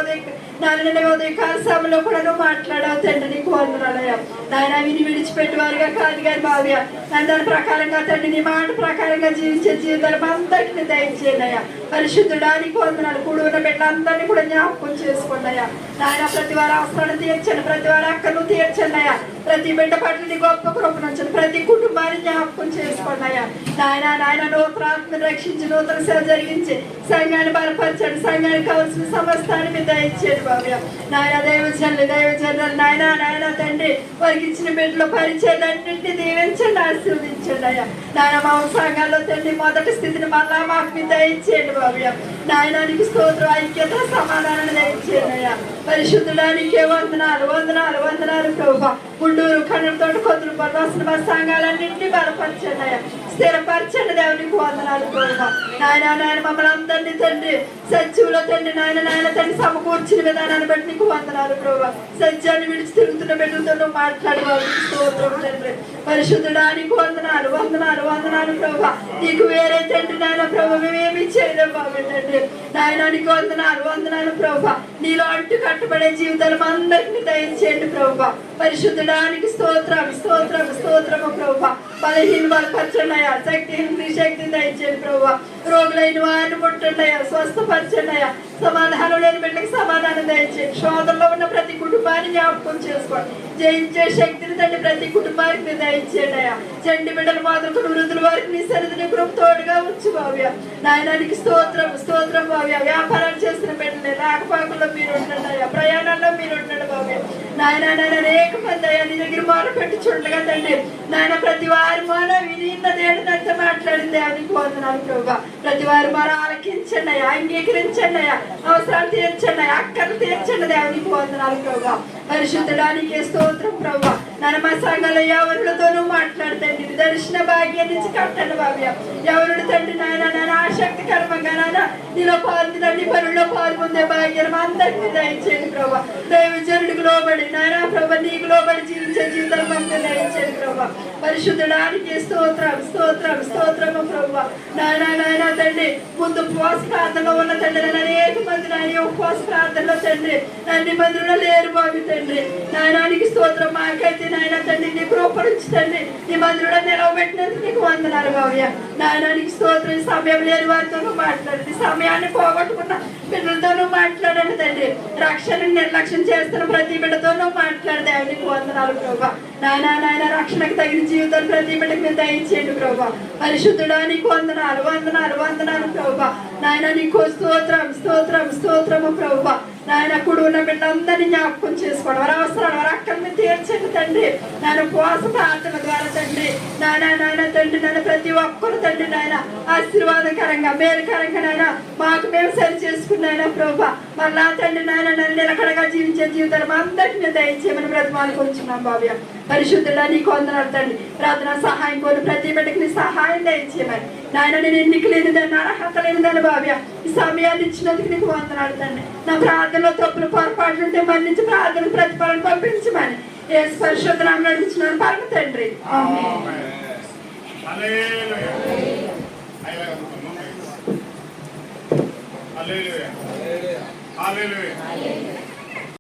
ఉదయకాల సమయంలో కూడా నువ్వు మాట్లాడావు తండ్రి. నీకు వందనాలయ్యా. నాయన విని విడిచిపెట్టి వారిగా కాదు కానీ బావయ్య. దాని ప్రకారంగా తండ్రి నీ మాట ప్రకారంగా జీవించే జీవితాలు మా అందరికీ దయచేయండి అయ్యా. పరిశుద్ధుడా నీకు వందనాలు. కూడి ఉన్న బిడ్డలందరినీ కూడా జ్ఞాపకం చేసుకోండి అయ్యా. నాయన ప్రతి వారి అవసరాన్ని తీర్చండి. ప్రతి వారి అక్కను తీర్చండి అయ్యా. ప్రతి బిడ్డ పట్ల నీ గొప్ప కృపణించండి. ప్రతి కుటుంబాన్ని జ్ఞాపకం చేసుకోండి అయ్యా. నాయన నూతనాత్మను రక్షించి నూతన సేవ జరిగించి సంఘాన్ని బలపరచండి. సంఘానికి కావాల్సిన సమస్తాన్ని మీరు దయచేయండి బాబయ్య. నాయన దైవజనులు నాయన తండ్రి వారికి ఇచ్చిన బిడ్డలో పరిచయాలన్నింటినీ దీవించండి ఆశీర్వదించండి అయ్యా. నాయన మా సంఘాల్లో తండ్రి మొదటి స్థితిని మళ్ళా మాకు మీరు దయచేయండి బాబయ్య. నాయనానికి స్తోత్రం ఐక్యత సమాధానాన్ని దయచేయండి అయ్యా. పరిశుద్ధుడానికే వందనాలు వందనాలు వందనాలు ప్రభువా. గుండూరు కన్నులతో కొద్దులు పడవలసిన మా సంఘాలన్నింటినీ బలపరచండి అయ్యా. స్థిరపరచండి దేవునికి వందనాలు ప్రభువా. నాయన మమ్మల్ని అందరినీ తండ్రి సత్యంలో తండ్రి నాయన తండ్రి సమకూర్చిన విధానాన్ని బట్టి నీకు వందనాలు ప్రభువా. సత్యాన్ని విడిచి తిరుగుతున్న బిడ్డలతో మాట్లాడే వాళ్ళకి స్తోత్రం తండ్రి. పరిశుద్ధుడానికి వందనాలు వందనాలు వందనాలు ప్రభువా. నీకు వేరే తండ్రి నాయన ప్రభు మేమేమి చేయలేము బాబు తండ్రి. నాయనానికి వందనాలు వందనాలు ప్రభువా. నీలో అంటు కట్టుబడే జీవితాలు మా అందరికీ దయచేయండి ప్రభువా. పరిశుద్ధడానికి స్తోత్రం స్తోత్రం స్తోత్రము ప్రభువా. బలహీన బలపరచండి అయ్యా. శక్తిహీన శక్తిని దయచేయండి ప్రభువా. రోగులైన వారిని ముట్టండి అయ్యా. స్వస్థపరచండి అయ్యా. సమాధానం లేని బిడ్డకి సమాధానం దయచేయండి. శోధనలో ఉన్న ప్రతి కుటుంబాన్ని జ్ఞాపకం చేసుకోండి. జయించే శక్తిని తండ్రి ప్రతి కుటుంబానికి మీరు దయచేయండి అయ్యా. చండి బిడ్డలు మొదలుకొని వృద్ధుల వారికి నీ సరిదిని కృప తోడుగా ఉంచు బావ్య. నాయనానికి స్తోత్రం స్తోత్రం బావ్య. వ్యాపారాలు చేసిన బిడ్డలే రాకపోకల్లో మీరు ఉండండి అయ్యా. ప్రయాణాల్లో మీరు ఉండండి బావ్య. నాయన అనేక మంది అయ్యా నీ దగ్గర మొదలు పెట్టి చూడగా తండ్రి నాయన ప్రతి వారి మొన వినిన్నదేంటంటే మాట్లాడింది దేవునికి వందనాలు ప్రభువా. ప్రతి వారి మొన ఆలకించండి అయ్యా. అంగీకరించండి అయ్యా. అవసరాలు తీర్చండి అయ్యా. అక్కలు తీర్చండి దేవునికి వందనాలు ప్రభువా. పరిశుద్ధడానికి స్తోత్రం ప్రభువా. నన్ను మా సంఘాలు ఎవరితోనూ మాట్లాడుతండి. దర్శన భాగ్యం నుంచి కట్టండి బావ్య. ఎవరుడు తండ్రి నాయన ఆసక్తి కర్మంగా నాన్న నీలో పాల్గొందండి పనుల్లో పాల్గొందే భాగ్యం అందరికీ దయచేయండి ప్రభా. దైవజనుడికి లోబడి నాయన ప్రభా నీకు లోబడి జీవించే జీవితాలు మనకు దయచేయండి ప్రభా. పరిశుద్ధడానికి స్తోత్రం స్తోత్రం స్తోత్రము ప్రభా. నాయన తండ్రి ముందు ఉపవాస ప్రార్థనలో ఉన్న తండ్రి అనేక మంది నాయన ఉపవాస ప్రార్థనలో తండ్రి అన్ని మందిలో లేరు బాబు తండ్రి. నాయనానికి స్తోత్రం. మాకైతే నాయన తండ్రి నీ కృపరించి తండ్రి నీ మందిలో నిలవబెట్టినందుకు నీకు వందనాలు బావ్య. నాయనానికి స్తోత్రం. సమయం లేని వారితోనూ మాట్లాడండి. సమయాన్ని పోగొట్టుకున్న బిడ్డలతోనూ మాట్లాడండి తండ్రి. రక్షణను నిర్లక్ష్యం చేస్తున్న ప్రతి బిడ్డతోనూ మాట్లాడదే నీకు వందనాలు ప్రభా. నాయన రక్షణకు తగిన జీవితాన్ని ప్రతి బిడ్డకు మీరు దయచేయండి ప్రభా. పరిశుద్ధుడా నీకు వందనాలు వందనాలు వందనాలు ప్రభా. నాయన నీకు స్తోత్రం స్తోత్రం స్తోత్రము ప్రభా. నాయన కూడి ఉన్న బిడ్డలందరినీ జ్ఞాపకం చేసుకోండి. వారి అవసరాలు వారి అక్కల్ని తీర్చండి తండ్రి. నాయన ఉపవాస ప్రార్థన ద్వారా తండ్రి నాయన తండ్రి నన్ను ప్రతి ఒక్కరు తండ్రి నాయన ఆశీర్వాదకరంగా మేలుకరంగా నాయన మాకు మేము సరి చేసుకున్నాయన ప్రభా. మళ్ళా తండ్రి నాయన నన్ను నిలకడగా జీవించే జీవితాలు మా అందరికీ మేము దయచేయమని బ్రతమాలు కొంచున్నాం బావ్య. పరిశుద్ధుడా నీకు వందనాలు తండ్రి. ప్రార్థన సహాయం కోరి ప్రతి బిడ్డకి నీ సహాయం దయచేయమని నాయన నేను ఎన్నిక లేనిదాన్ని అర్హత లేనిదాన్ని బావ్య. ఈ సమయాన్ని ఇచ్చినందుకు నీకు వందనాలు తండ్రి. నా ప్రార్థనలో తప్పులు పొరపాట్లు ఉంటే మన్నించి ప్రార్థన ప్రతిఫలం పంపించమని యేసు పరిశుద్ధ నామములో నడిపించినాను పరమ తండ్రి. ఆమేన్. డైలాగ్ అనుకున్నాం. హల్లెలూయా హల్లెలూయా.